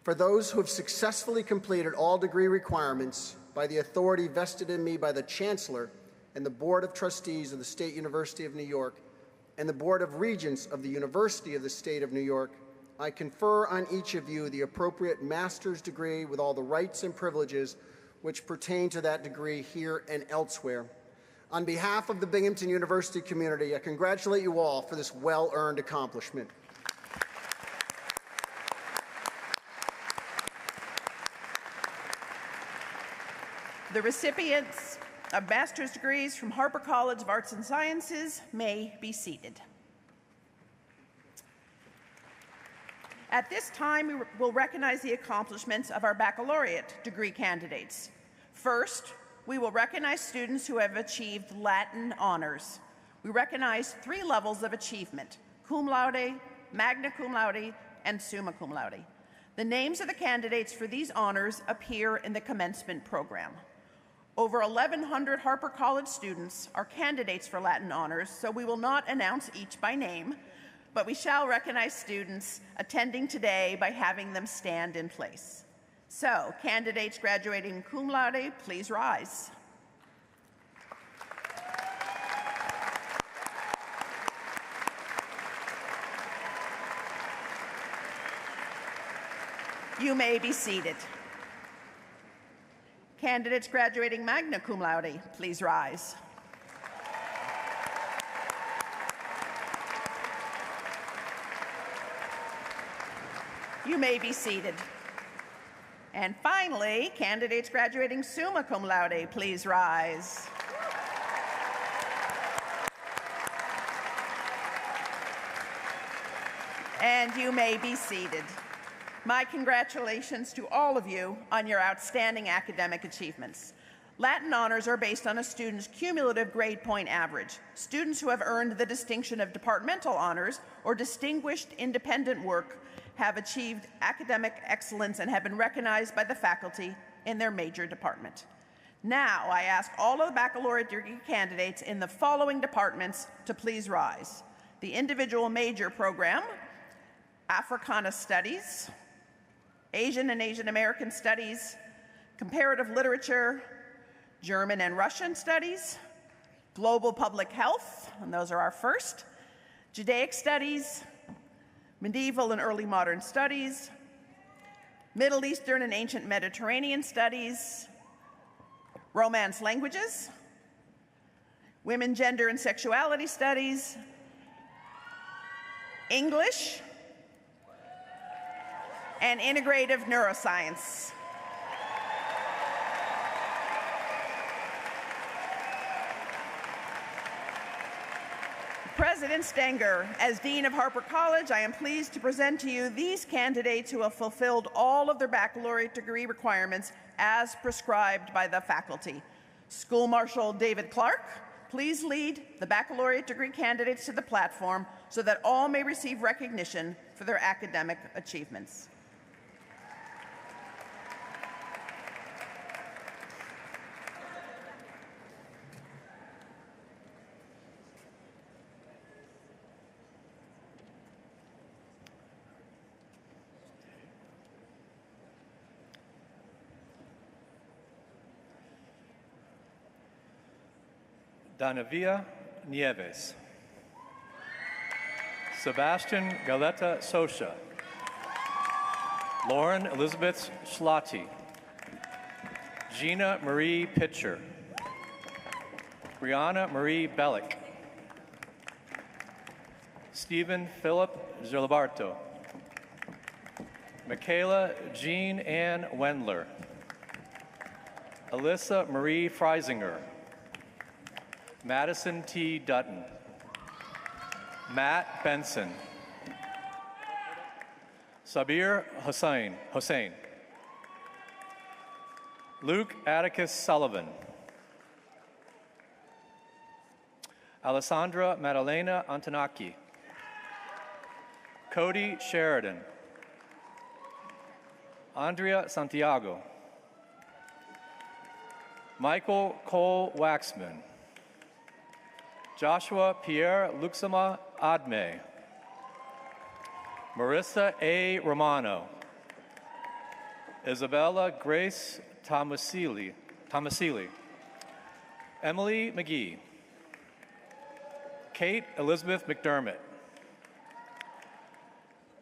For those who have successfully completed all degree requirements by the authority vested in me by the Chancellor and the Board of Trustees of the State University of New York and the Board of Regents of the University of the State of New York, I confer on each of you the appropriate master's degree with all the rights and privileges which pertain to that degree here and elsewhere. On behalf of the Binghamton University community, I congratulate you all for this well-earned accomplishment. The recipients of master's degrees from Harper College of Arts and Sciences may be seated. At this time, we will recognize the accomplishments of our baccalaureate degree candidates. First, we will recognize students who have achieved Latin honors. We recognize 3 levels of achievement: cum laude, magna cum laude, and summa cum laude. The names of the candidates for these honors appear in the commencement program. Over 1,100 Harper College students are candidates for Latin honors, so we will not announce each by name, but we shall recognize students attending today by having them stand in place. So, candidates graduating cum laude, please rise. You may be seated. Candidates graduating magna cum laude, please rise. You may be seated. And finally, candidates graduating summa cum laude, please rise. And you may be seated. My congratulations to all of you on your outstanding academic achievements. Latin honors are based on a student's cumulative grade point average. Students who have earned the distinction of departmental honors or distinguished independent work have achieved academic excellence and have been recognized by the faculty in their major department. Now, I ask all of the baccalaureate degree candidates in the following departments to please rise: the individual major program, Africana Studies, Asian and Asian American Studies, Comparative Literature, German and Russian Studies, Global Public Health, and those are our first, Judaic Studies, Medieval and Early Modern Studies, Middle Eastern and Ancient Mediterranean Studies, Romance Languages, Women, Gender, and Sexuality Studies, English, and Integrative Neuroscience. President Stenger, as Dean of Harper College, I am pleased to present to you these candidates who have fulfilled all of their baccalaureate degree requirements as prescribed by the faculty. School Marshal David Clark, please lead the baccalaureate degree candidates to the platform so that all may receive recognition for their academic achievements. Danavia Nieves. Sebastian Galeta Sosha. Lauren Elizabeth Schlotty. Gina Marie Pitcher. Brianna Marie Bellick. Stephen Philip Zilibarto. Michaela Jean Ann Wendler. Alyssa Marie Freisinger. Madison T. Dutton. Matt Benson. Sabir Hussein. Luke Atticus Sullivan. Alessandra Maddalena Antonacchi. Cody Sheridan. Andrea Santiago. Michael Cole Waxman. Joshua Pierre Luxema Adme. Marissa A. Romano. Isabella Grace Tomasili. Emily McGee. Kate Elizabeth McDermott.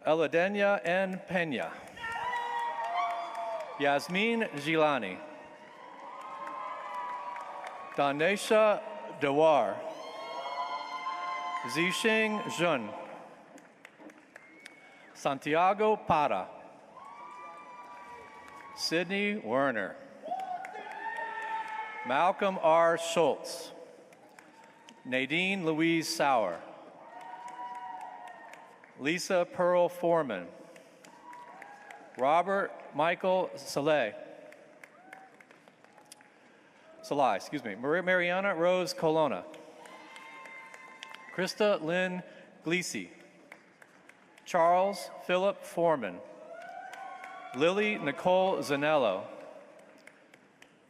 Eladenia N. Pena. Yasmin Gilani. Danesha Dewar. Zixing Zhun. Santiago Para. Sydney Werner. Malcolm R. Schultz. Nadine Louise Sauer. Lisa Pearl Foreman. Robert Michael Salai, Mariana Rose Colonna. Krista Lynn Gleesy. Charles Philip Foreman. Lily Nicole Zanello.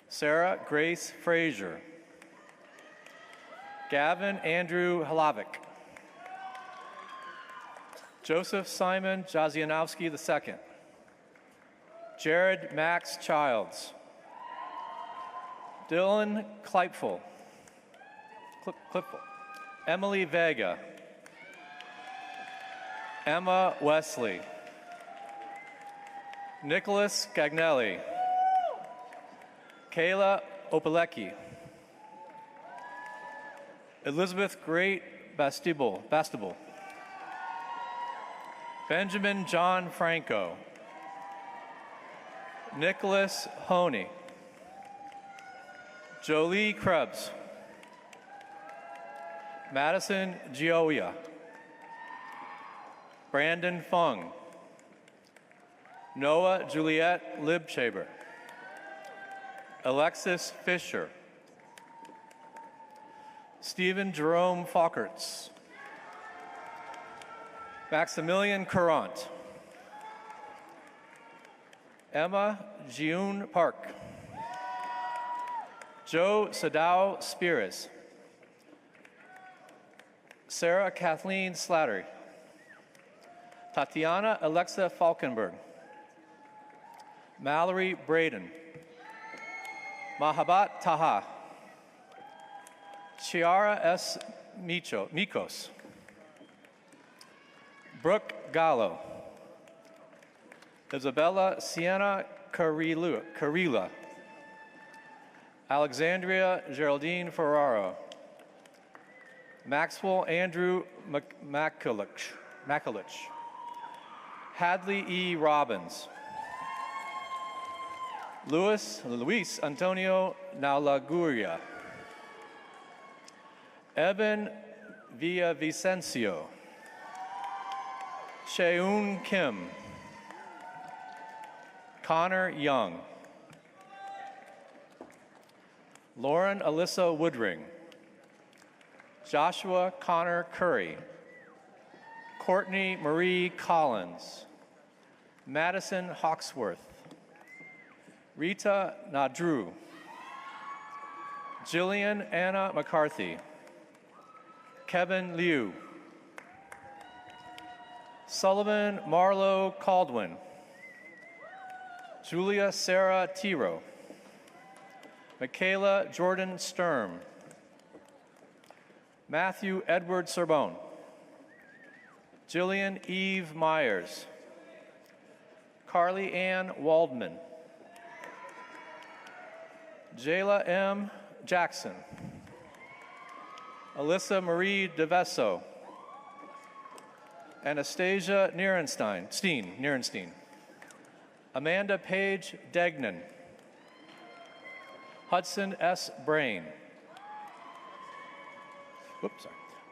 Sarah Grace Frazier. Gavin Andrew Hlavik. Joseph Simon Jazianowski II. Jared Max Childs. Dylan Klipfel. Emily Vega. Emma Wesley. Nicholas Gagnelli. Kayla Opelecki. Elizabeth Great Bastable. Benjamin John Franco. Nicholas Honey. Jolie Krebs. Madison Gioia. Brandon Fung. Noah Juliet Libshaber. Alexis Fisher. Stephen Jerome Fockerts. Maximilian Courant. Emma Jiun Park. Joe Sadao Spears. Sarah Kathleen Slattery. Tatiana Alexa Falkenberg. Mallory Braden. Mahabat Taha. Chiara S. Mikos. Brooke Gallo. Isabella Sienna Carilla. Alexandria Geraldine Ferraro. Maxwell Andrew Makulich. Hadley E. Robbins. Luis Antonio Nalaguria. Evan Villavicencio. Sheun Kim. Connor Young. Lauren Alyssa Woodring. Joshua Connor Curry. Courtney Marie Collins. Madison Hawksworth. Rita Nadru. Jillian Anna McCarthy. Kevin Liu. Sullivan Marlowe Caldwin. Julia Sarah Tiro. Michaela Jordan Sturm. Matthew Edward Sorbonne. Jillian Eve Myers. Carly Ann Waldman. Jayla M. Jackson. Alyssa Marie DeVesso. Anastasia Nierenstein. Amanda Page Degnan. Hudson S. Brain.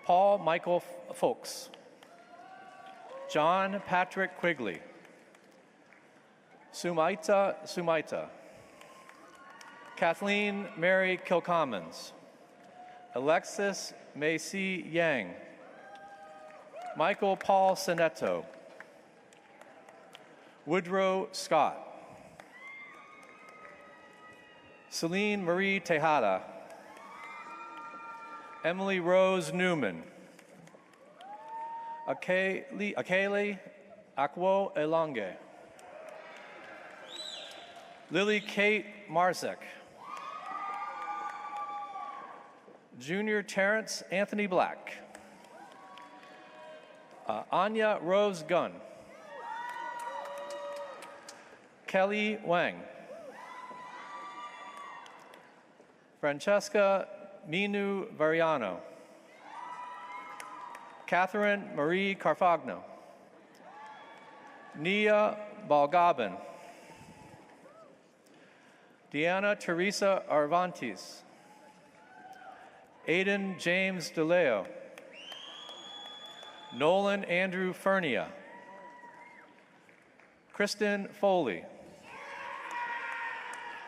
Paul Michael Folks. John Patrick Quigley. Sumaita. Kathleen Mary Kilcommons. Alexis Macy Yang. Michael Paul Sinetto. Woodrow Scott. Celine Marie Tejada. Emily Rose Newman. Akele Akwo Elange. Lily Kate Marzek. Junior Terrence Anthony Black. Anya Rose Gunn. Kelly Wang. Francesca Minu Variano. Catherine Marie Carfagno. Nia Balgabin. Deanna Teresa Arvantes. Aiden James DeLeo. Nolan Andrew Fernia. Kristen Foley.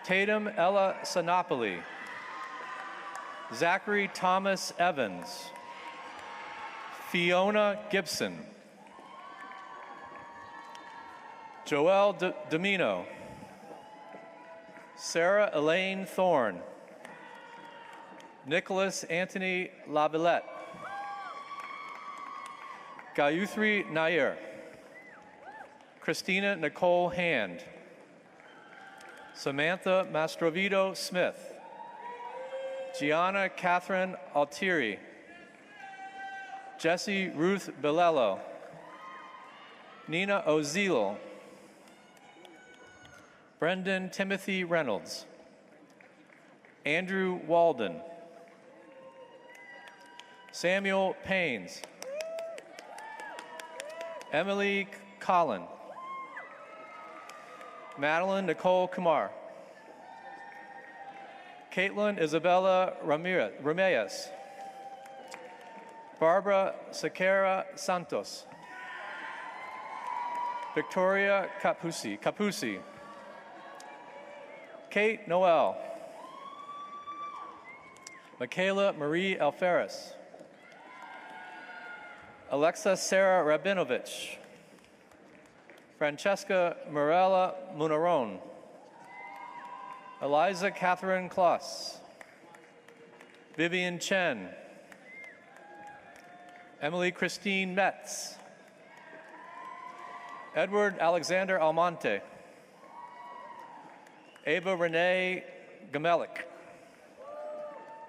Tatum Ella Sinopoli. Zachary Thomas Evans. Fiona Gibson. Joelle Domino. Sarah Elaine Thorne. Nicholas Anthony Lavillette. Gayuthri Nair. Christina Nicole Hand. Samantha Mastrovito Smith. Gianna Catherine Altieri. Jessie Ruth Bilello. Nina Ozil. Brendan Timothy Reynolds. Andrew Walden. Samuel Paynes. Emily Collin. Madeline Nicole Kumar. Caitlin Isabella Ramirez. Barbara Sequeira Santos. Victoria Capusi. Kate Noel. Michaela Marie Alferez. Alexa Sarah Rabinovich. Francesca Mirella Munaron. Eliza Catherine Kloss. Vivian Chen. Emily Christine Metz. Edward Alexander Almonte. Ava Renee Gamelik.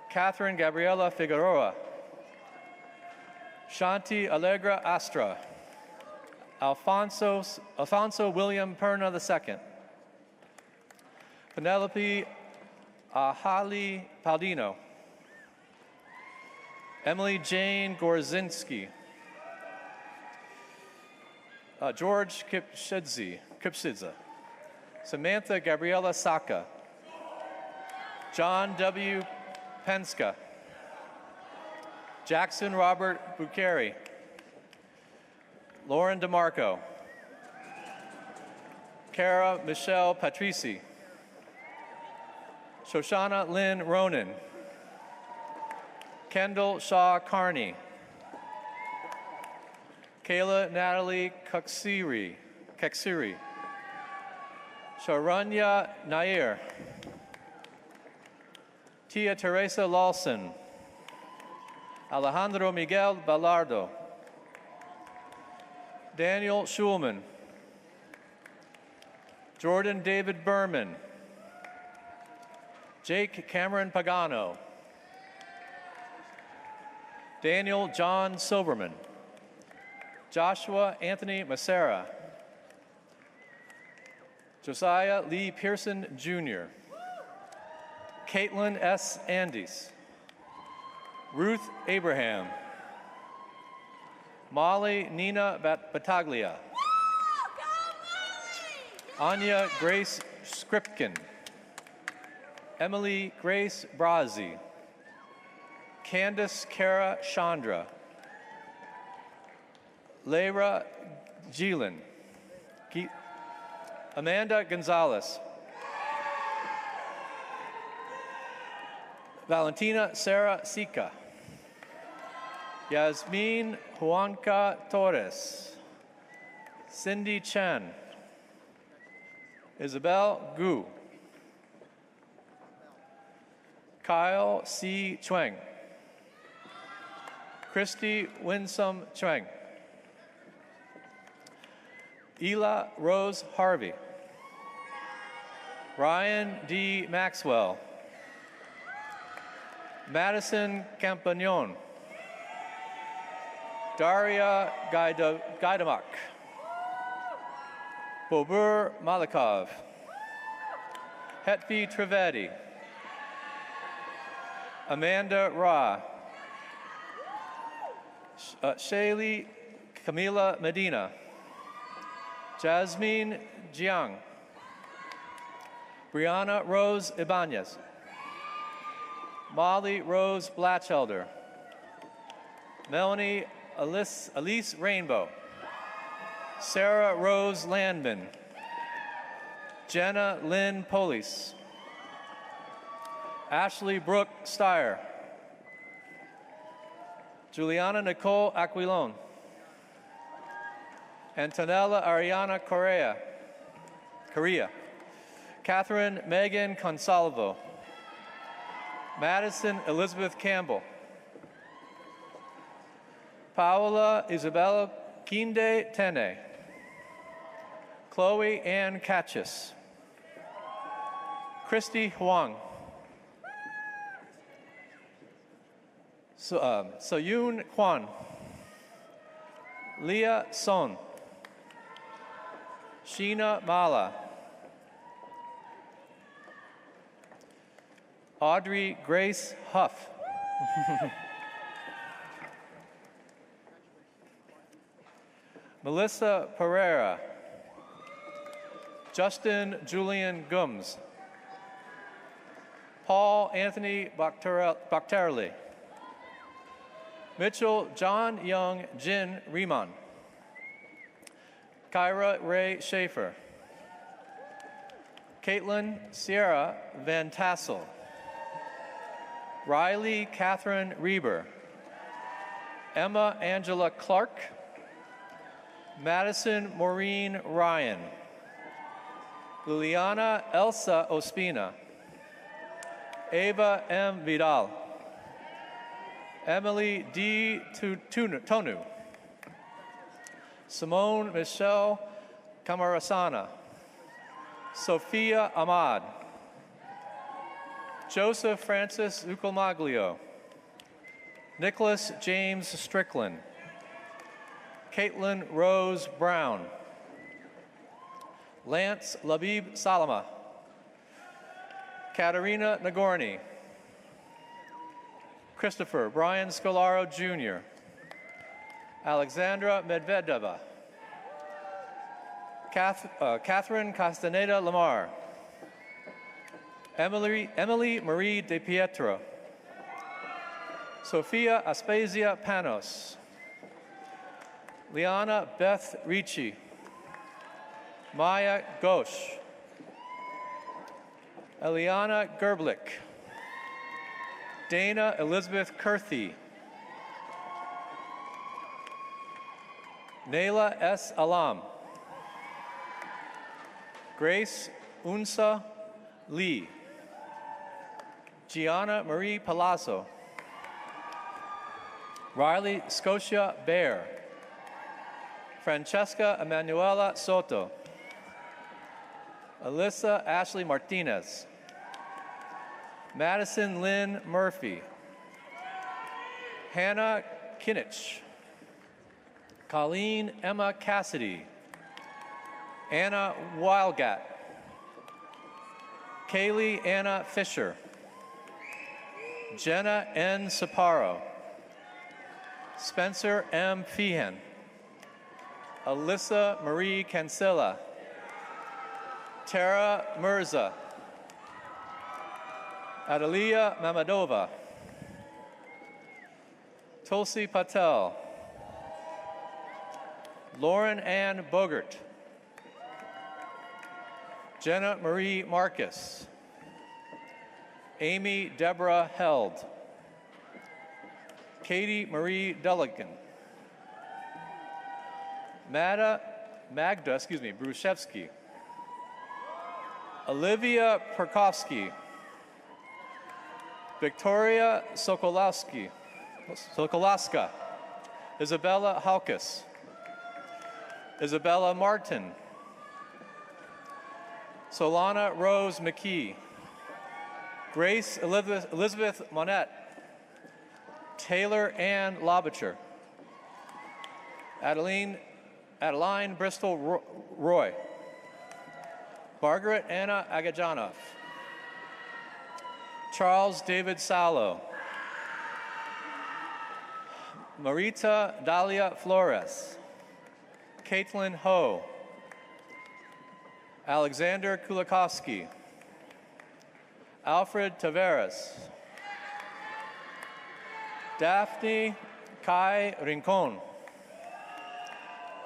Catherine Gabriela Figueroa. Shanti Allegra Astra. Alfonso William Perna II. Penelope Ahali Paldino. Emily Jane Gorzinski. George Kipshidze. Samantha Gabriela Saka. John W. Penska. Jackson Robert Bucheri. Lauren DeMarco. Cara Michelle Patrici. Shoshana Lynn Ronan. Kendall Shaw Carney. Kayla Natalie Kaksiri. Sharanya Nair. Tia Teresa Lawson. Alejandro Miguel Ballardo. Daniel Schulman. Jordan David Berman. Jake Cameron Pagano. Daniel John Silverman. Joshua Anthony Macera. Josiah Lee Pearson Jr. Caitlin S. Andes. Ruth Abraham. Molly Nina Battaglia. Anya Grace Skripkin. Emily Grace Brazzi. Candace Kara Chandra. Leira Gielan. Amanda Gonzalez. Valentina Sarah Sika. Yasmin Juanca Torres. Cindy Chen. Isabel Gu. Kyle C. Chuang. Christy Winsome Chuang. Ela Rose Harvey. Ryan D. Maxwell. Madison Campagnon. Daria Gaidamak. Bobur Malikov. Hetvi Trivedi. Amanda Ra. Shaylee Camila Medina. Jasmine Jiang. Brianna Rose Ibanez. Molly Rose Blatchelder. Melanie Elise Rainbow. Sarah Rose Landman. Jenna Lynn Polis. Ashley Brooke Steyer. Juliana Nicole Aquilon. Antonella Ariana Correa. Korea. Catherine Megan Consalvo. Madison Elizabeth Campbell. Paola Isabella Kinde Tene. Chloe Ann Catchis. Christy Huang. Soyun Kwan. Leah Son. Sheena Mala. Audrey Grace Huff. Melissa Pereira. Justin Julian Gums. Paul Anthony Bakterli. Mitchell John Young Jin Riemann. Kyra Ray Schaefer. Caitlin Sierra Van Tassel. Riley Catherine Reber. Emma Angela Clark. Madison Maureen Ryan. Liliana Elsa Ospina. Ava M. Vidal. Emily D. Tonu. Simone Michelle Camarasana. Sophia Ahmad. Joseph Francis Ucalmaglio. Nicholas James Strickland. Caitlin Rose Brown. Lance Labib Salama. Katerina Nagorny. Christopher Brian Scolaro Jr. Alexandra Medvedeva. Catherine Castaneda Lamar. Emily Marie De Pietro. Sophia Aspasia Panos. Liana Beth Ricci. Maya Ghosh. Eliana Gerblick. Dana Elizabeth Kurthy. Naila S. Alam. Grace Unsa Lee. Gianna Marie Palazzo. Riley Scotia Bear. Francesca Emanuela Soto. Alyssa Ashley Martinez. Madison Lynn Murphy. Hannah Kinich. Colleen Emma Cassidy. Anna Wildgat. Kaylee Anna Fisher. Jenna N. Saparo. Spencer M. Feehan. Alyssa Marie Cancilla. Tara Mirza. Adalia Mamadova. Tulsi Patel. Lauren Ann Bogert. Jenna Marie Marcus. Amy Deborah Held. Katie Marie Deligan. Magda Bruszewski. Olivia Perkovsky. Victoria Sokolaska. Isabella Halkus. Isabella Martin. Solana Rose McKee. Grace Elizabeth Monette. Taylor Ann Lobacher. Adeline Bristol Roy. Margaret Anna Agajanov. Charles David Salo. Marita Dalia Flores. Caitlin Ho. Alexander Kulikowski. Alfred Taveras. Daphne Kai Rincon.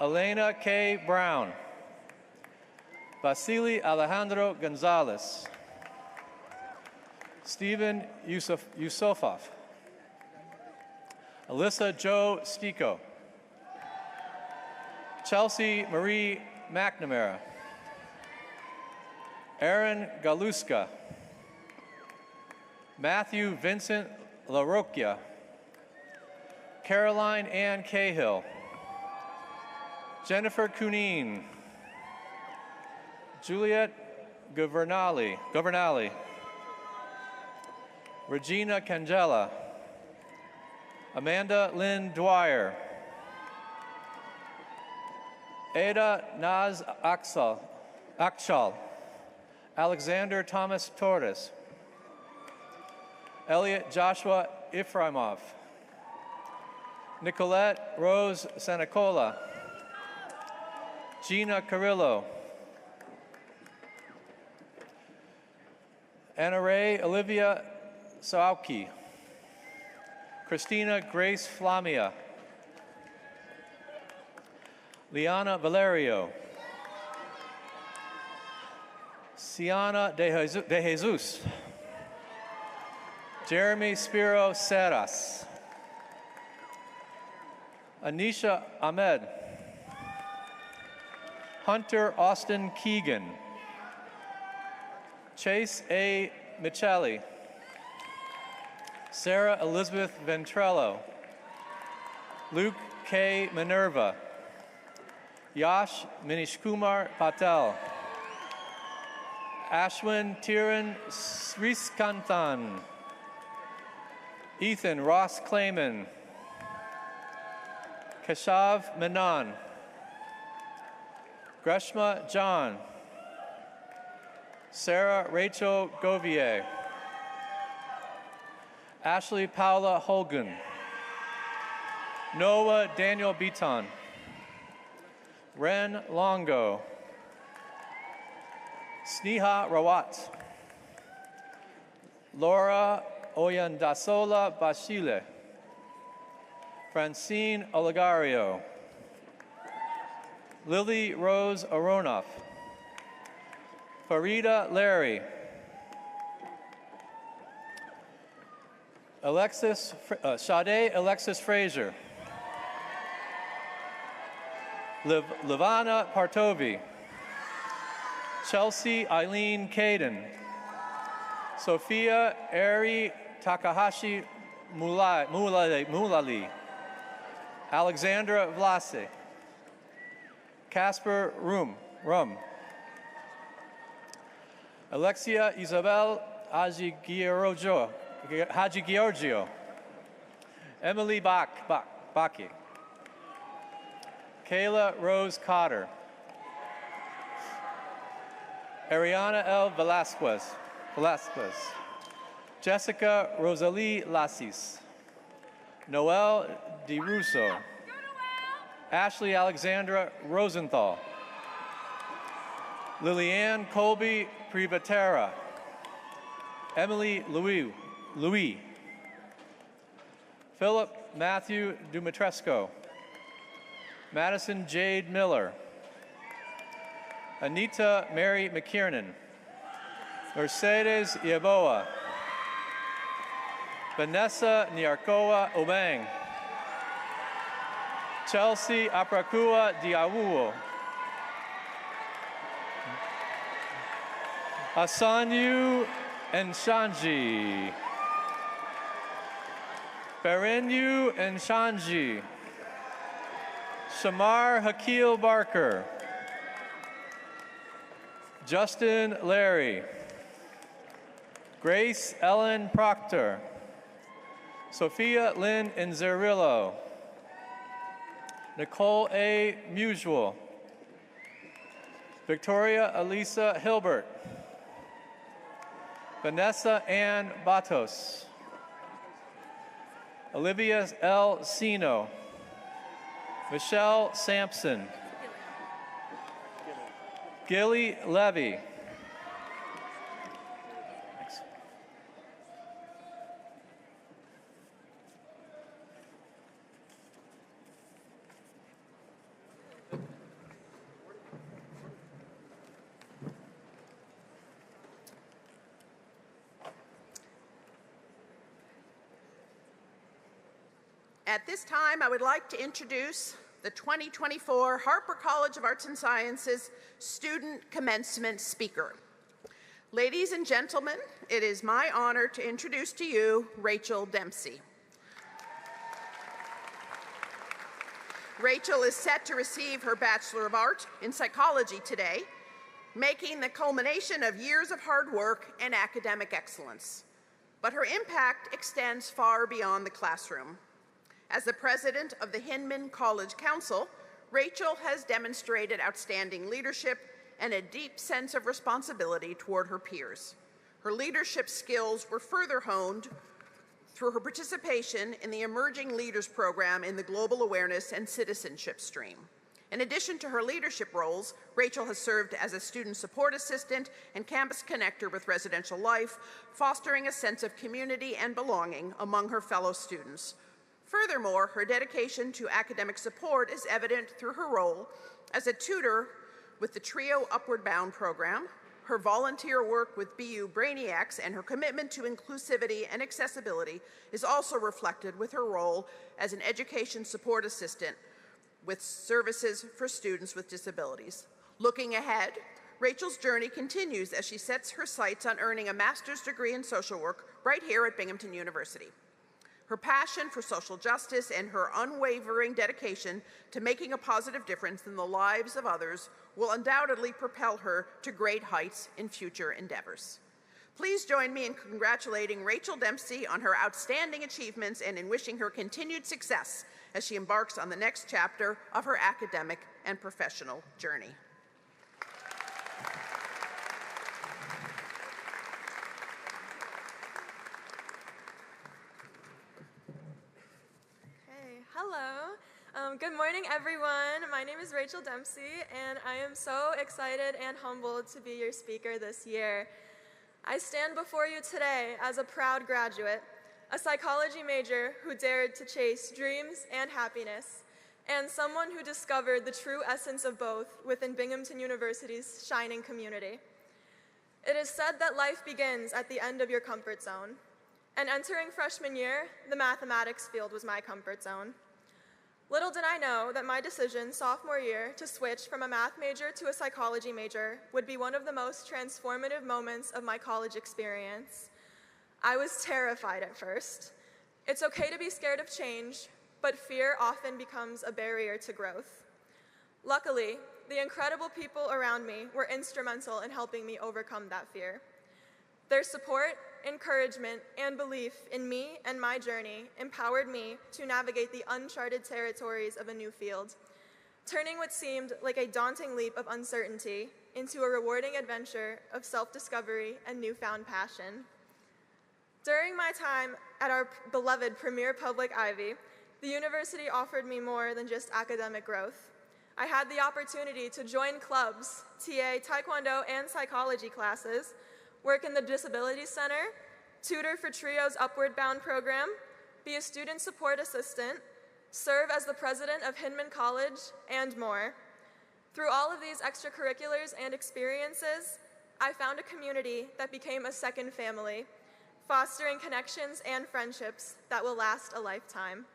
Elena K. Brown. Vasily Alejandro Gonzalez. Stephen Yusufov. Alyssa Jo Stico. Chelsea Marie McNamara. Aaron Galuska. Matthew Vincent LaRocchia. Caroline Ann Cahill. Jennifer Cunine. Juliet Governali. Regina Cangella. Amanda Lynn Dwyer. Ada Naz Akshal. Alexander Thomas Torres. Elliot Joshua Ifraimov. Nicolette Rose Sanacola. Gina Carrillo. Anna Ray Olivia Saauki. Christina Grace Flamia. Liana Valerio. Siana de Jesus. Jeremy Spiro Serras. Anisha Ahmed. Hunter Austin Keegan. Chase A. Michelli. Sarah Elizabeth Ventrello. Luke K. Minerva. Yash Minishkumar Patel. Ashwin Tiran Sriskanthan. Ethan Ross Clayman. Keshav Menon. Greshma John. Sarah Rachel Govier. Ashley Paula Holgen. Noah Daniel Beaton. Ren Longo. Sneha Rawat. Laura Oyandasola Bashile. Francine Olegario. Lily Rose Aronoff. Farida Larry. Sade Alexis Frazier. Livana Partovi. Chelsea Eileen Caden. Sophia Eri Takahashi Mulali. Alexandra Vlase. Casper Rum. Alexia Isabel Haji Giorgio. Emily Baki. Kayla Rose Cotter. Ariana L. Velasquez. Jessica Rosalie Lassis. Noel DiRusso. Ashley Alexandra Rosenthal. Lilianne Colby Privatera. Emily Louis. Philip Matthew Dumitrescu. Madison Jade Miller. Anita Mary McKiernan. Mercedes Yaboa. Vanessa Nyarkoa Obang. Chelsea Aprakua Diawuo. Asanyu Nshanji. Berenyu Nshanji. Shamar Hakil Barker. Justin Larry. Grace Ellen Proctor. Sophia Lynn Inzerillo. Nicole A. Musual. Victoria Elisa Hilbert. Vanessa Ann Batos. Olivia L. Sino. Michelle Sampson. Gilly Levy. At this time, I would like to introduce the 2024 Harper College of Arts and Sciences Student Commencement Speaker. Ladies and gentlemen, it is my honor to introduce to you Rachel Dempsey. Rachel is set to receive her Bachelor of Art in Psychology today, making the culmination of years of hard work and academic excellence. But her impact extends far beyond the classroom. As the president of the Hinman College Council, Rachel has demonstrated outstanding leadership and a deep sense of responsibility toward her peers. Her leadership skills were further honed through her participation in the Emerging Leaders Program in the Global Awareness and Citizenship Stream. In addition to her leadership roles, Rachel has served as a student support assistant and campus connector with Residential Life, fostering a sense of community and belonging among her fellow students. Furthermore, her dedication to academic support is evident through her role as a tutor with the TRIO Upward Bound program, her volunteer work with BU Brainiacs, and her commitment to inclusivity and accessibility is also reflected with her role as an education support assistant with services for students with disabilities. Looking ahead, Rachel's journey continues as she sets her sights on earning a master's degree in social work right here at Binghamton University. Her passion for social justice and her unwavering dedication to making a positive difference in the lives of others will undoubtedly propel her to great heights in future endeavors. Please join me in congratulating Rachel Dempsey on her outstanding achievements and in wishing her continued success as she embarks on the next chapter of her academic and professional journey. Hello. Good morning, everyone. My name is Rachel Dempsey, and I am so excited and humbled to be your speaker this year. I stand before you today as a proud graduate, a psychology major who dared to chase dreams and happiness, and someone who discovered the true essence of both within Binghamton University's shining community. It is said that life begins at the end of your comfort zone, and entering freshman year, the mathematics field was my comfort zone. Little did I know that my decision sophomore year to switch from a math major to a psychology major would be one of the most transformative moments of my college experience. I was terrified at first. It's okay to be scared of change, but fear often becomes a barrier to growth. Luckily, the incredible people around me were instrumental in helping me overcome that fear. Their support, encouragement, and belief in me and my journey empowered me to navigate the uncharted territories of a new field, turning what seemed like a daunting leap of uncertainty into a rewarding adventure of self-discovery and newfound passion. During my time at our beloved Premier Public Ivy, the university offered me more than just academic growth. I had the opportunity to join clubs, TA, taekwondo, and psychology classes, work in the Disability Center, tutor for TRIO's Upward Bound program, be a student support assistant, serve as the president of Hinman College, and more. Through all of these extracurriculars and experiences, I found a community that became a second family, fostering connections and friendships that will last a lifetime.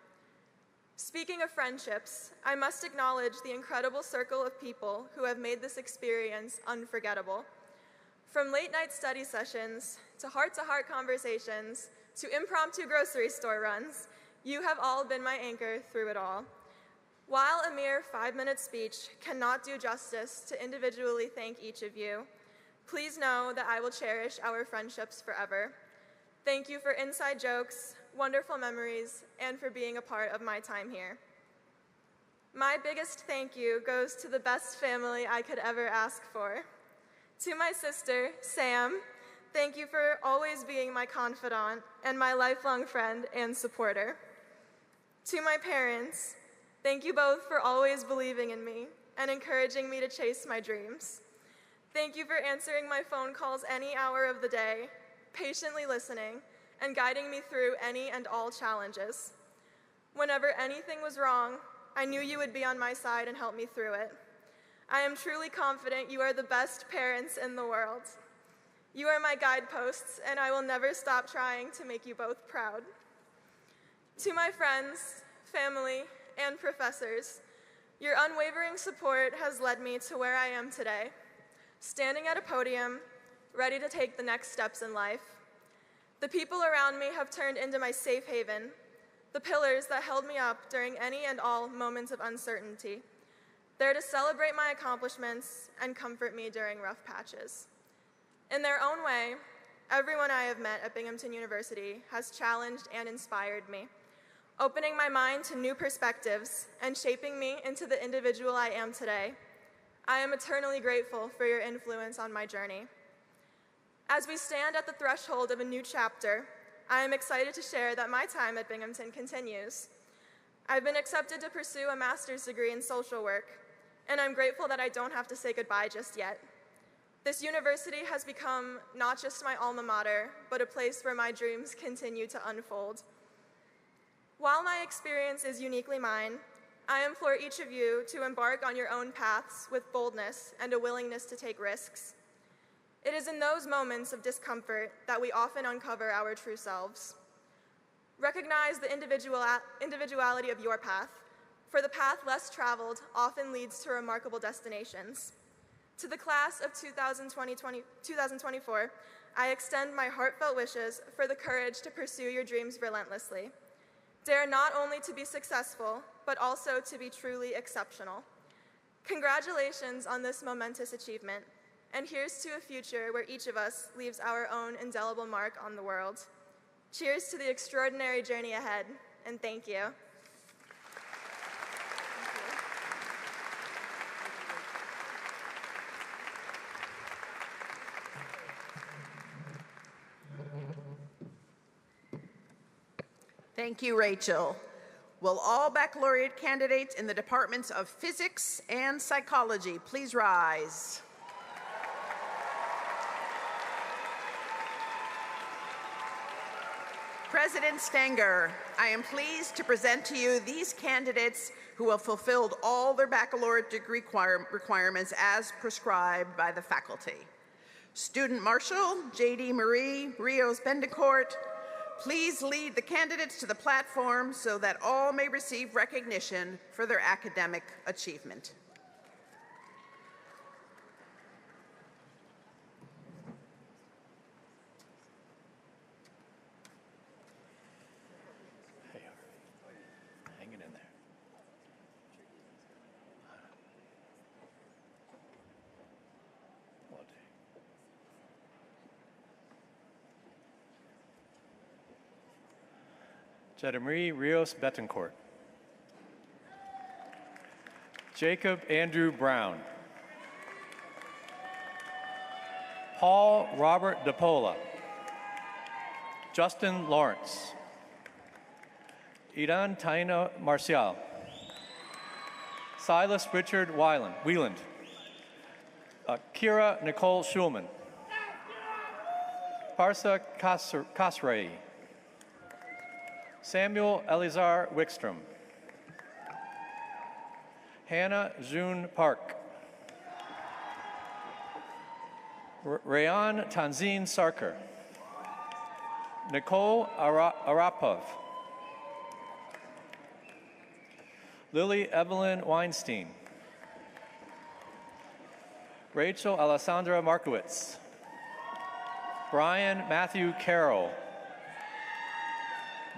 Speaking of friendships, I must acknowledge the incredible circle of people who have made this experience unforgettable. From late-night study sessions, to heart-to-heart conversations, to impromptu grocery store runs, you have all been my anchor through it all. While a mere 5-minute speech cannot do justice to individually thank each of you, please know that I will cherish our friendships forever. Thank you for inside jokes, wonderful memories, and for being a part of my time here. My biggest thank you goes to the best family I could ever ask for. To my sister, Sam, thank you for always being my confidant and my lifelong friend and supporter. To my parents, thank you both for always believing in me and encouraging me to chase my dreams. Thank you for answering my phone calls any hour of the day, patiently listening, and guiding me through any and all challenges. Whenever anything was wrong, I knew you would be on my side and help me through it. I am truly confident you are the best parents in the world. You are my guideposts, and I will never stop trying to make you both proud. To my friends, family, and professors, your unwavering support has led me to where I am today, standing at a podium, ready to take the next steps in life. The people around me have turned into my safe haven, the pillars that held me up during any and all moments of uncertainty. They're to celebrate my accomplishments and comfort me during rough patches. In their own way, everyone I have met at Binghamton University has challenged and inspired me, opening my mind to new perspectives and shaping me into the individual I am today. I am eternally grateful for your influence on my journey. As we stand at the threshold of a new chapter, I am excited to share that my time at Binghamton continues. I've been accepted to pursue a master's degree in social work, and I'm grateful that I don't have to say goodbye just yet. This university has become not just my alma mater, but a place where my dreams continue to unfold. While my experience is uniquely mine, I implore each of you to embark on your own paths with boldness and a willingness to take risks. It is in those moments of discomfort that we often uncover our true selves. Recognize the individuality of your path, for the path less traveled often leads to remarkable destinations. To the class of 2024, I extend my heartfelt wishes for the courage to pursue your dreams relentlessly. Dare not only to be successful, but also to be truly exceptional. Congratulations on this momentous achievement, and here's to a future where each of us leaves our own indelible mark on the world. Cheers to the extraordinary journey ahead, and thank you. Thank you, Rachel. Will all baccalaureate candidates in the departments of physics and psychology please rise? President Stenger, I am pleased to present to you these candidates who have fulfilled all their baccalaureate degree requirements as prescribed by the faculty. Student Marshal J.D. Marie Rios Bendecourt, please lead the candidates to the platform so that all may receive recognition for their academic achievement. Hanging in there. Well, Jedemarie Rios Betancourt. Jacob Andrew Brown. Paul Robert DePola. Justin Lawrence. Iran Taina Marcial. Silas Richard Wieland. Kira Nicole Schulman. Parsa Kasrei. Samuel Elizar Wickstrom. Hannah June Park. Rayan Tanzine Sarkar. Nicole Arapov. Lily Evelyn Weinstein. Rachel Alessandra Markowitz. Brian Matthew Carroll.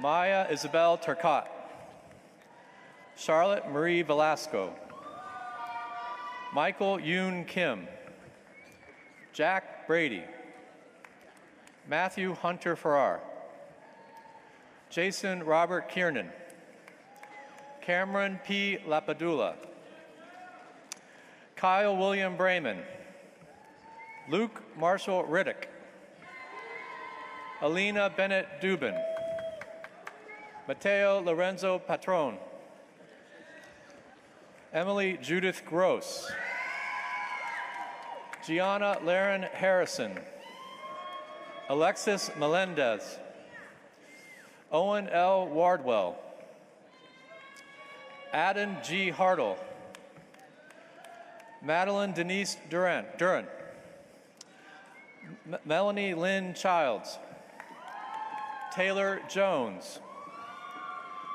Maya Isabel Turcott. Charlotte Marie Velasco. Michael Yoon Kim. Jack Brady. Matthew Hunter Farrar. Jason Robert Kiernan. Cameron P. Lapadula. Kyle William Brayman. Luke Marshall Riddick. Alina Bennett Dubin. Mateo Lorenzo Patron. Emily Judith Gross. Gianna Laren Harrison. Alexis Melendez. Owen L. Wardwell. Adam G. Hartle. Madeline Denise Duran. Melanie Lynn Childs. Taylor Jones.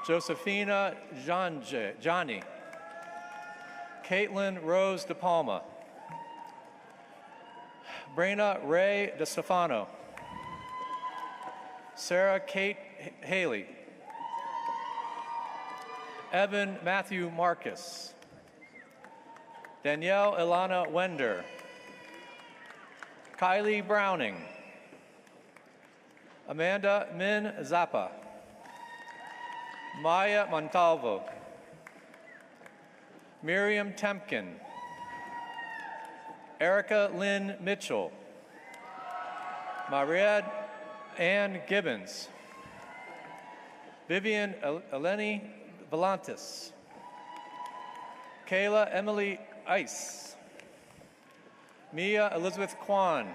Josephina Johnny. Caitlin Rose De Palma. Brena Ray DeStefano. Sarah Kate Haley. Evan Matthew Marcus. Danielle Ilana Wender. Kylie Browning. Amanda Min Zappa. Maya Montalvo. Miriam Temkin. Erica Lynn Mitchell. Maria Ann Gibbons. Vivian Eleni Volantis. Kayla Emily Ice. Mia Elizabeth Kwan.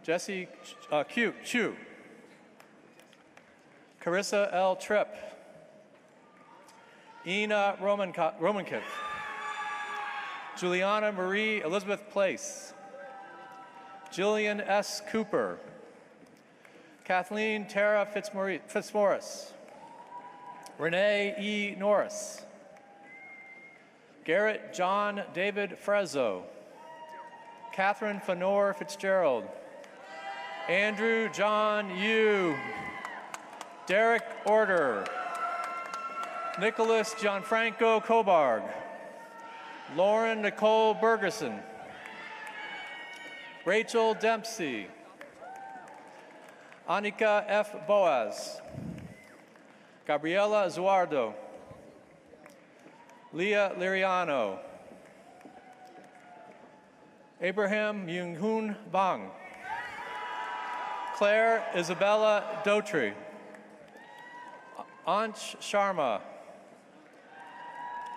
Jessie Chu. Carissa L. Tripp. Ina Romankiv. Juliana Marie Elizabeth Place. Jillian S. Cooper. Kathleen Tara Fitzmaurice. Renee E. Norris. Garrett John David Frezzo. Catherine Fenor Fitzgerald. Andrew John Yu. Derek Order. Nicholas Gianfranco Cobarg. Lauren Nicole Bergerson. Rachel Dempsey. Anika F. Boaz. Gabriela Zuardo. Leah Liriano. Abraham Myung-Hoon Bang. Claire Isabella Dotry. Ansh Sharma.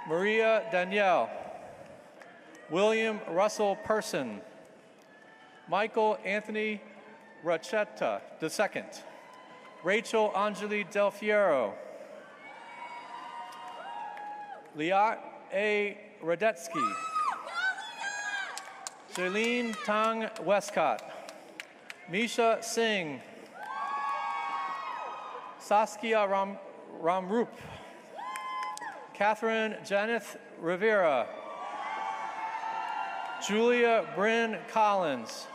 Maria Danielle. William Russell Person. Michael Anthony Rachetta II. Rachel Anjali Del Fiero. Liat A. Radetsky. Shailene Tang Westcott. Misha Singh. Saskia Ramrup. Catherine Janeth Rivera. Julia Bryn Collins.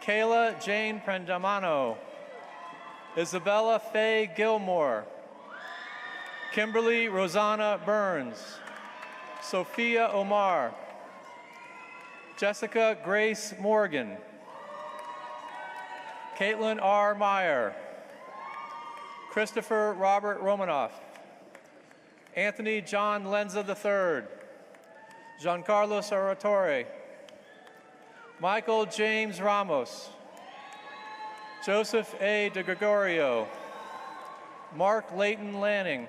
Kayla Jane Prendamano. Isabella Faye Gilmore. Kimberly Rosanna Burns. Sophia Omar. Jessica Grace Morgan. Caitlin R. Meyer. Christopher Robert Romanoff. Anthony John Lenza III. Giancarlo Sarratore. Michael James Ramos. Joseph A. De Gregorio. Mark Leighton Lanning.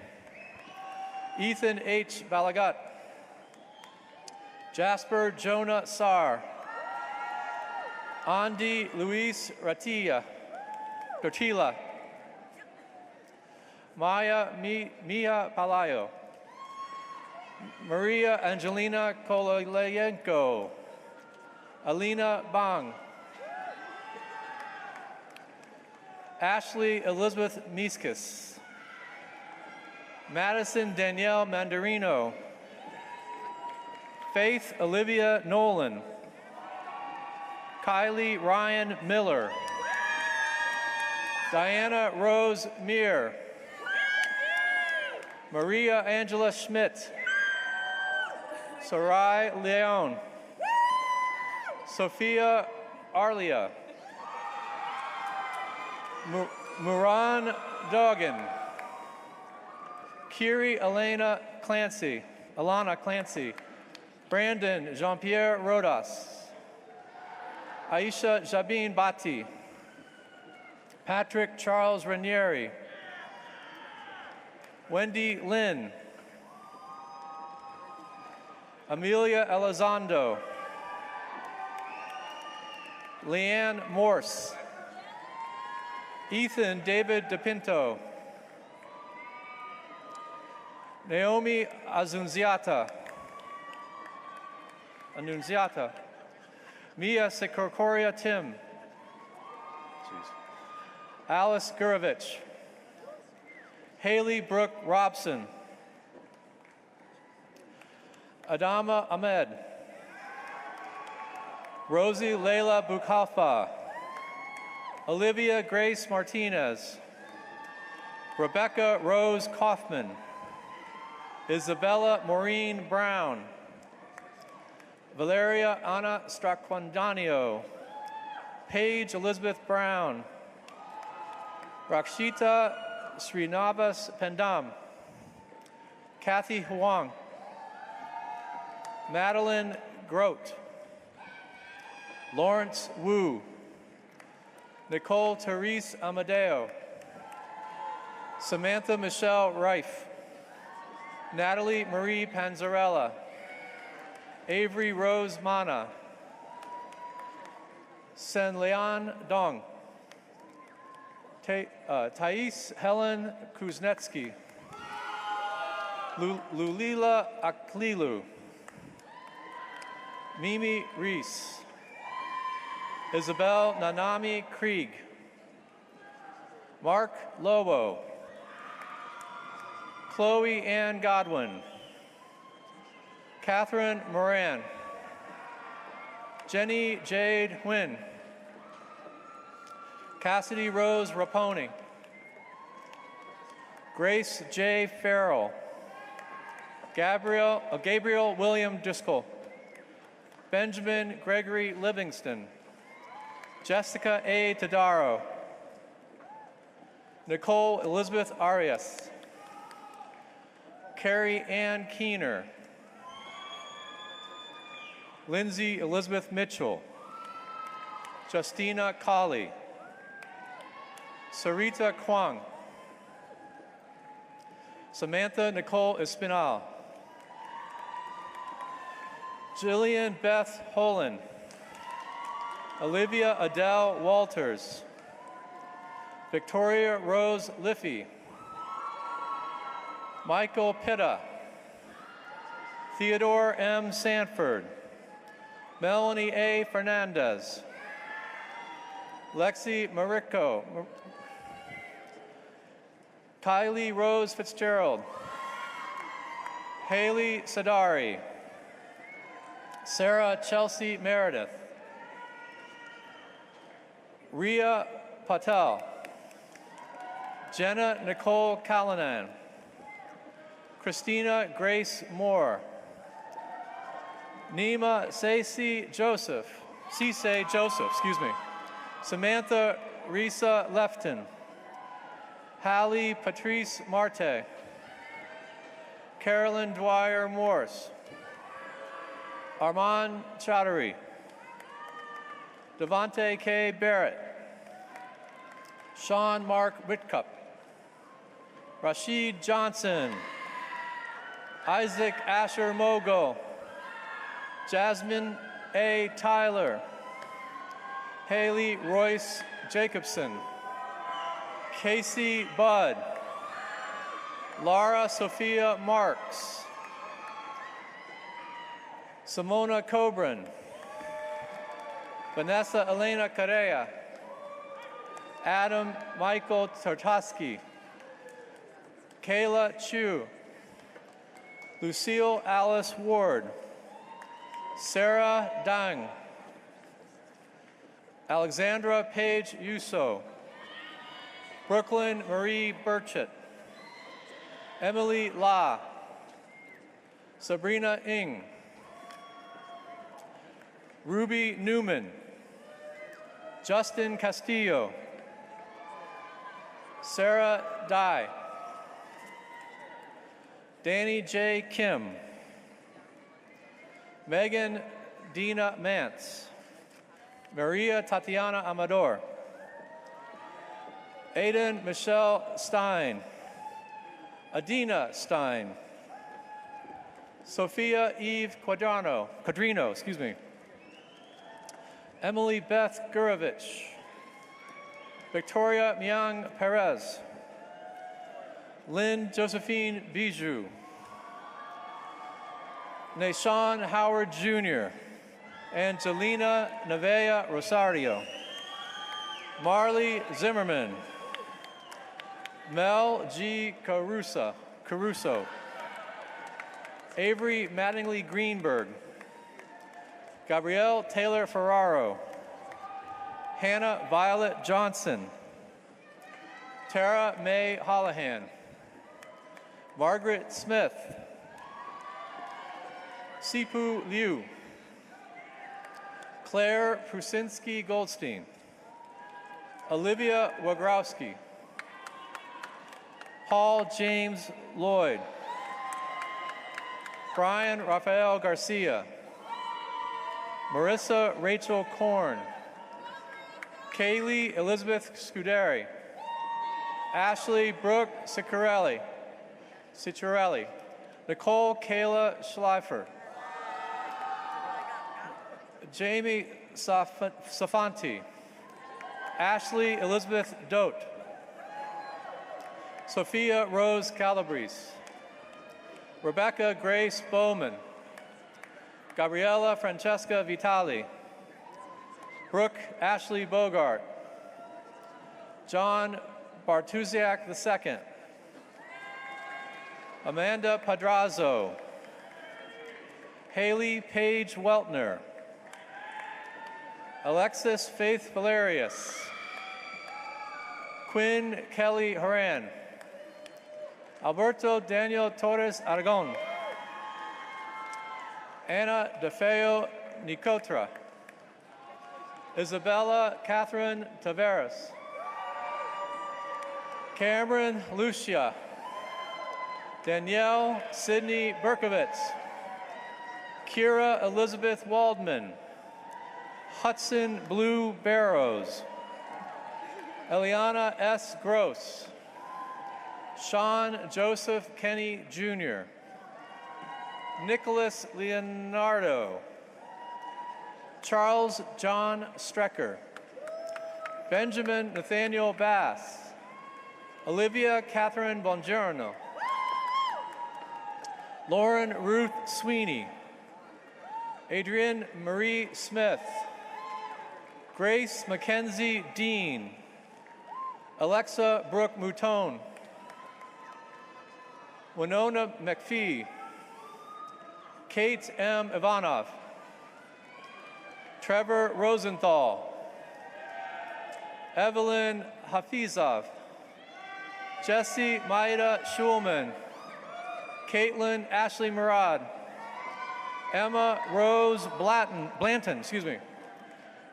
Ethan H. Balagat. Jasper Jonah Sar. Andy Luis Ratilla. Maya Mia Palayo. Maria Angelina Koloyenko. Alina Bang. Ashley Elizabeth Miskis. Madison Danielle Mandarino. Faith Olivia Nolan. Kylie Ryan Miller. Diana Rose Meir. Maria Angela Schmidt. Sarai Leon. Sophia Arlia. Muran Dogan. Kiri Alana Clancy. Brandon Jean-Pierre Rodas. Aisha Jabin Bati. Patrick Charles Ranieri. Wendy Lynn. Amelia Elizondo. Leanne Morse. Ethan David DePinto. Naomi Annunziata. Mia Sekorkoria Tim. Alice Gurovich. Haley Brooke Robson. Adama Ahmed. Rosie Leila Bukhalfa, Olivia Grace Martinez, Rebecca Rose Kaufman, Isabella Maureen Brown, Valeria Anna Straquandanio, Paige Elizabeth Brown, Rakshita Srinivas Pendam, Kathy Huang, Madeline Grote, Lawrence Wu, Nicole Therese Amadeo, Samantha Michelle Reif, Natalie Marie Panzarella, Avery Rose Mana, Sen Leon Dong, Thais Helen Kuznetsky, Lulila Aklilu, Mimi Reese, Isabel Nanami Krieg, Mark Lobo, Chloe Ann Godwin, Catherine Moran, Jenny Jade Nguyen, Cassidy Rose Raponi, Grace J. Farrell, Gabriel William Driscoll, Benjamin Gregory Livingston, Jessica A. Tadaro, Nicole Elizabeth Arias, Carrie Ann Keener, Lindsay Elizabeth Mitchell, Justina Colley, Sarita Kwang, Samantha Nicole Espinal, Jillian Beth Holland, Olivia Adele Walters, Victoria Rose Liffey, Michael Pitta, Theodore M. Sanford, Melanie A. Fernandez, Lexi Maricco, Kylie Rose Fitzgerald, Haley Sadari, Sarah Chelsea Meredith, Ria Patel, Jenna Nicole Callanan, Christina Grace Moore, Nima Cece Joseph, Samantha Risa Lefton, Hallie Patrice Marte, Carolyn Dwyer Morse, Armand Chaudhary, Devontae K. Barrett, Sean Mark Whitcup, Rashid Johnson, Isaac Asher Mogul, Jasmine A. Tyler, Haley Royce Jacobson, Casey Budd, Laura Sophia Marks, Simona Cobran, Vanessa Elena Correa, Adam Michael Tartaski, Kayla Chu, Lucille Alice Ward, Sarah Dang, Alexandra Paige Yuso, Brooklyn Marie Burchett, Emily La, Sabrina Ng, Ruby Newman, Justin Castillo, Sarah Dye, Danny J. Kim, Megan Dina Mance, Maria Tatiana Amador, Aiden Michelle Stein, Adina Stein, Sophia Eve Quadrino, Emily Beth Gurovich, Victoria Myung Perez, Lynn Josephine Bijou, Nashawn Howard Jr., Angelina Nevea Rosario, Marley Zimmerman, Mel G. Caruso, Avery Mattingly Greenberg, Gabrielle Taylor Ferraro, Hannah Violet Johnson, Tara May Holohan, Margaret Smith, Sipu Liu, Claire Prusinski Goldstein, Olivia Wagrowski, Paul James Lloyd, Brian Rafael Garcia, Marissa Rachel Korn, Kaylee Elizabeth Scuderi, Ashley Brooke Ciccarelli, Nicole Kayla Schleifer, Jamie Safanti, Ashley Elizabeth Dote, Sophia Rose Calabrese, Rebecca Grace Bowman, Gabriella Francesca Vitali, Brooke Ashley Bogart, John Bartusiak II, Amanda Padrazo, Haley Paige Weltner, Alexis Faith Valerius, Quinn Kelly Horan, Alberto Daniel Torres Aragon, Anna DeFeo Nicotra, Isabella Catherine Taveras, Cameron Lucia, Danielle Sydney Berkowitz, Kira Elizabeth Waldman, Hudson Blue Barrows, Eliana S. Gross, Sean Joseph Kenny Jr., Nicholas Leonardo, Charles John Strecker, Benjamin Nathaniel Bass, Olivia Catherine Bongiorno, Lauren Ruth Sweeney, Adrienne Marie Smith, Grace Mackenzie Dean, Alexa Brooke Mouton, Winona McPhee, Kate M. Ivanov, Trevor Rosenthal, Evelyn Hafizov, Jesse Maida Schulman, Caitlin Ashley Murad, Emma Rose Blanton,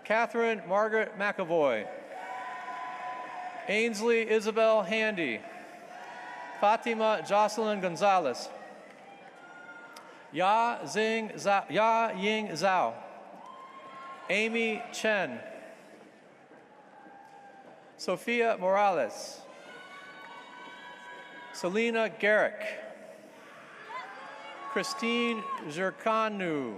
Catherine Margaret McAvoy, Ainsley Isabel Handy, Fatima Jocelyn Gonzalez, Ya Ying Zhao, Amy Chen, Sophia Morales, Selena Garrick, Christine Zerkanu,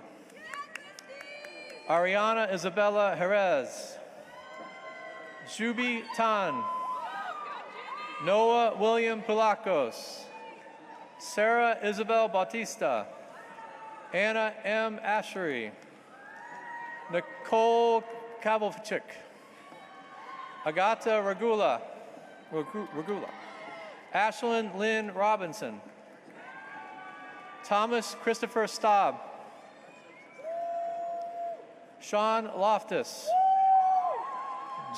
Ariana Isabella Jerez, Jubi Tan, Noah William Pulakos, Sarah Isabel Bautista, Anna M. Ashery, Nicole Kavalchik, Agata Regula, Ashlyn Lynn Robinson, Thomas Christopher Staub, Sean Loftus,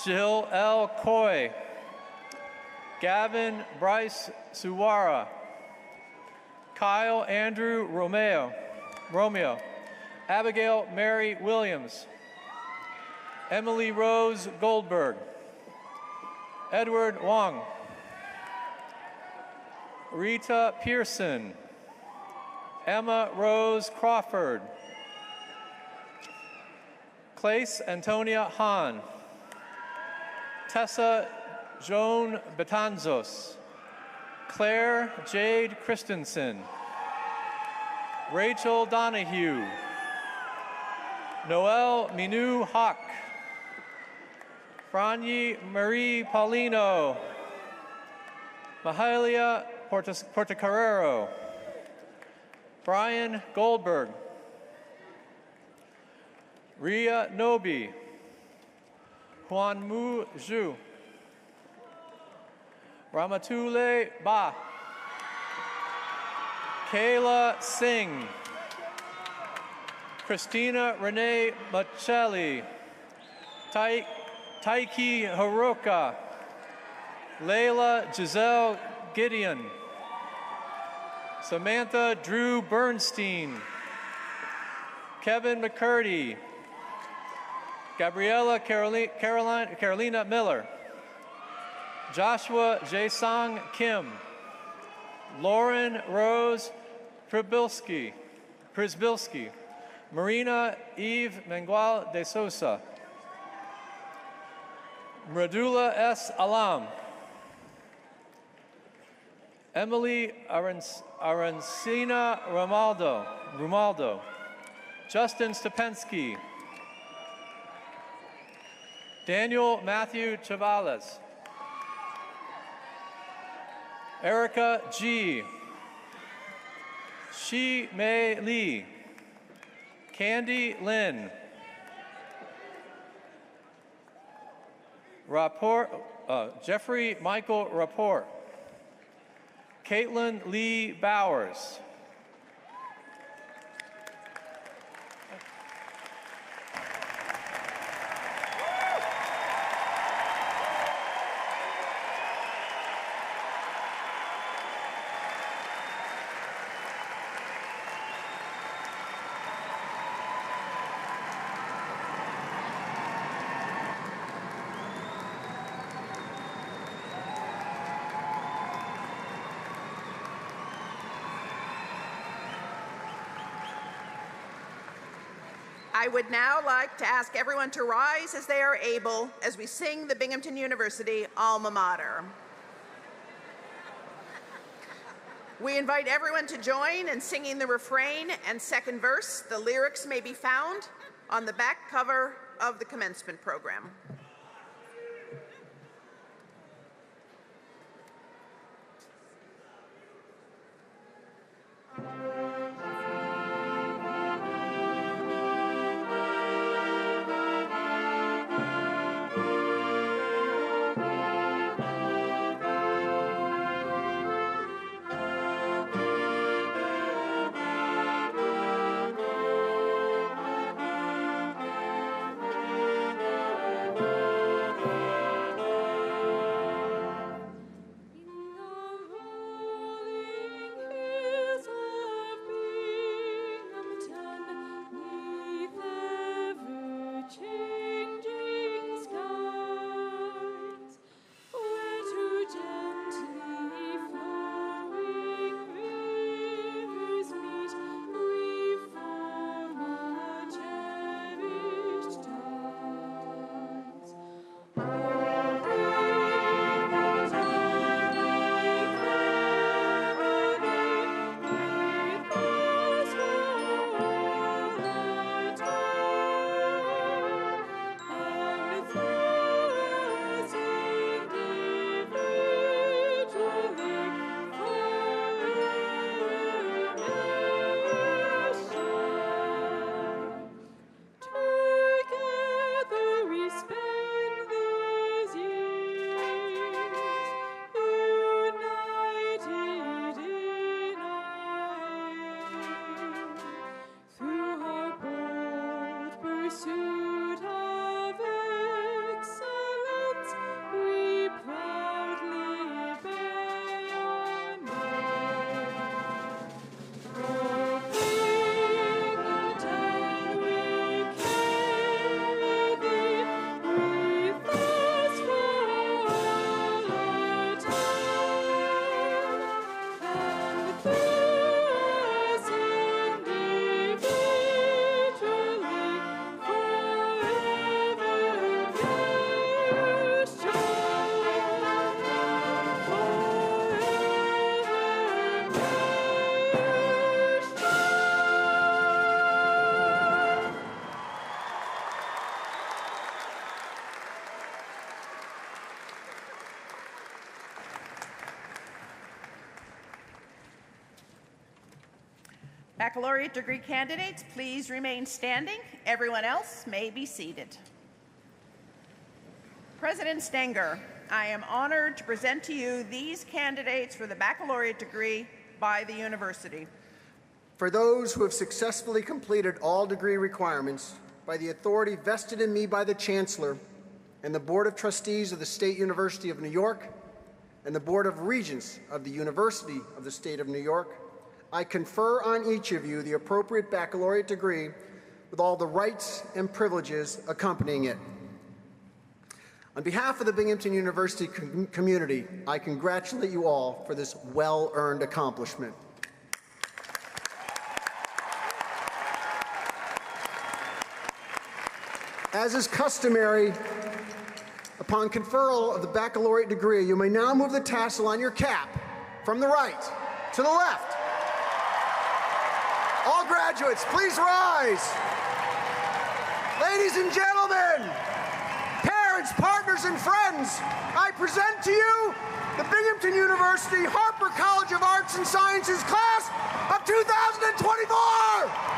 Jill L. Coy, Gavin Bryce Suwara, Kyle Andrew Romeo, Abigail Mary Williams, Emily Rose Goldberg, Edward Wong, Rita Pearson, Emma Rose Crawford, Clace Antonia Hahn, Tessa Joan Betanzos, Claire Jade Christensen, Rachel Donahue, Noelle Minou Hawk, Franyi Marie Paulino, Mahalia Portocarrero, Brian Goldberg, Ria Nobi, Huanmu Zhu, Ramatule Ba, Kayla Singh, Christina Renee Machelli, Taiki Haruka, Layla Giselle Gideon, Samantha Drew Bernstein, Kevin McCurdy, Gabriella Carolina Miller, Joshua Jae-Sung Kim, Lauren Rose Przybylski, Marina Eve Mangual de Sosa, Mradula S. Alam, Emily Arancina Romaldo, Justin Stepensky, Daniel Matthew Chavales, Erica G, Shi Mei Lee, Candy Lin, Jeffrey Michael Rapport, Caitlin Lee Bowers, I would now like to ask everyone to rise as they are able as we sing the Binghamton University Alma Mater. We invite everyone to join in singing the refrain and second verse. The lyrics may be found on the back cover of the commencement program. Baccalaureate degree candidates, please remain standing. Everyone else may be seated. President Stenger, I am honored to present to you these candidates for the baccalaureate degree by the university. For those who have successfully completed all degree requirements, by the authority vested in me by the Chancellor and the Board of Trustees of the State University of New York and the Board of Regents of the University of the State of New York, I confer on each of you the appropriate baccalaureate degree with all the rights and privileges accompanying it. On behalf of the Binghamton University community, I congratulate you all for this well-earned accomplishment. As is customary, upon conferral of the baccalaureate degree, you may now move the tassel on your cap from the right to the left. All graduates, please rise. Ladies and gentlemen, parents, partners, and friends, I present to you the Binghamton University Harper College of Arts and Sciences class of 2024.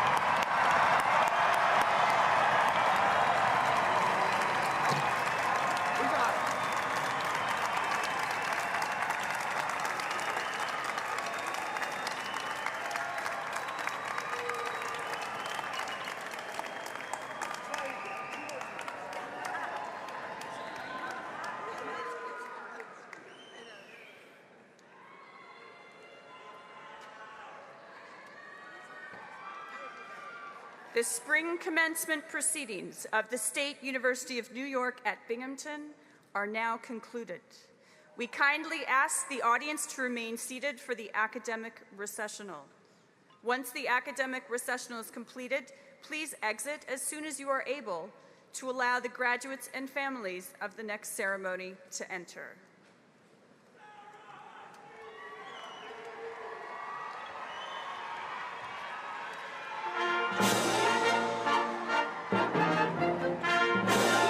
The spring commencement proceedings of the State University of New York at Binghamton are now concluded. We kindly ask the audience to remain seated for the academic recessional. Once the academic recessional is completed, please exit as soon as you are able to allow the graduates and families of the next ceremony to enter. Thank you.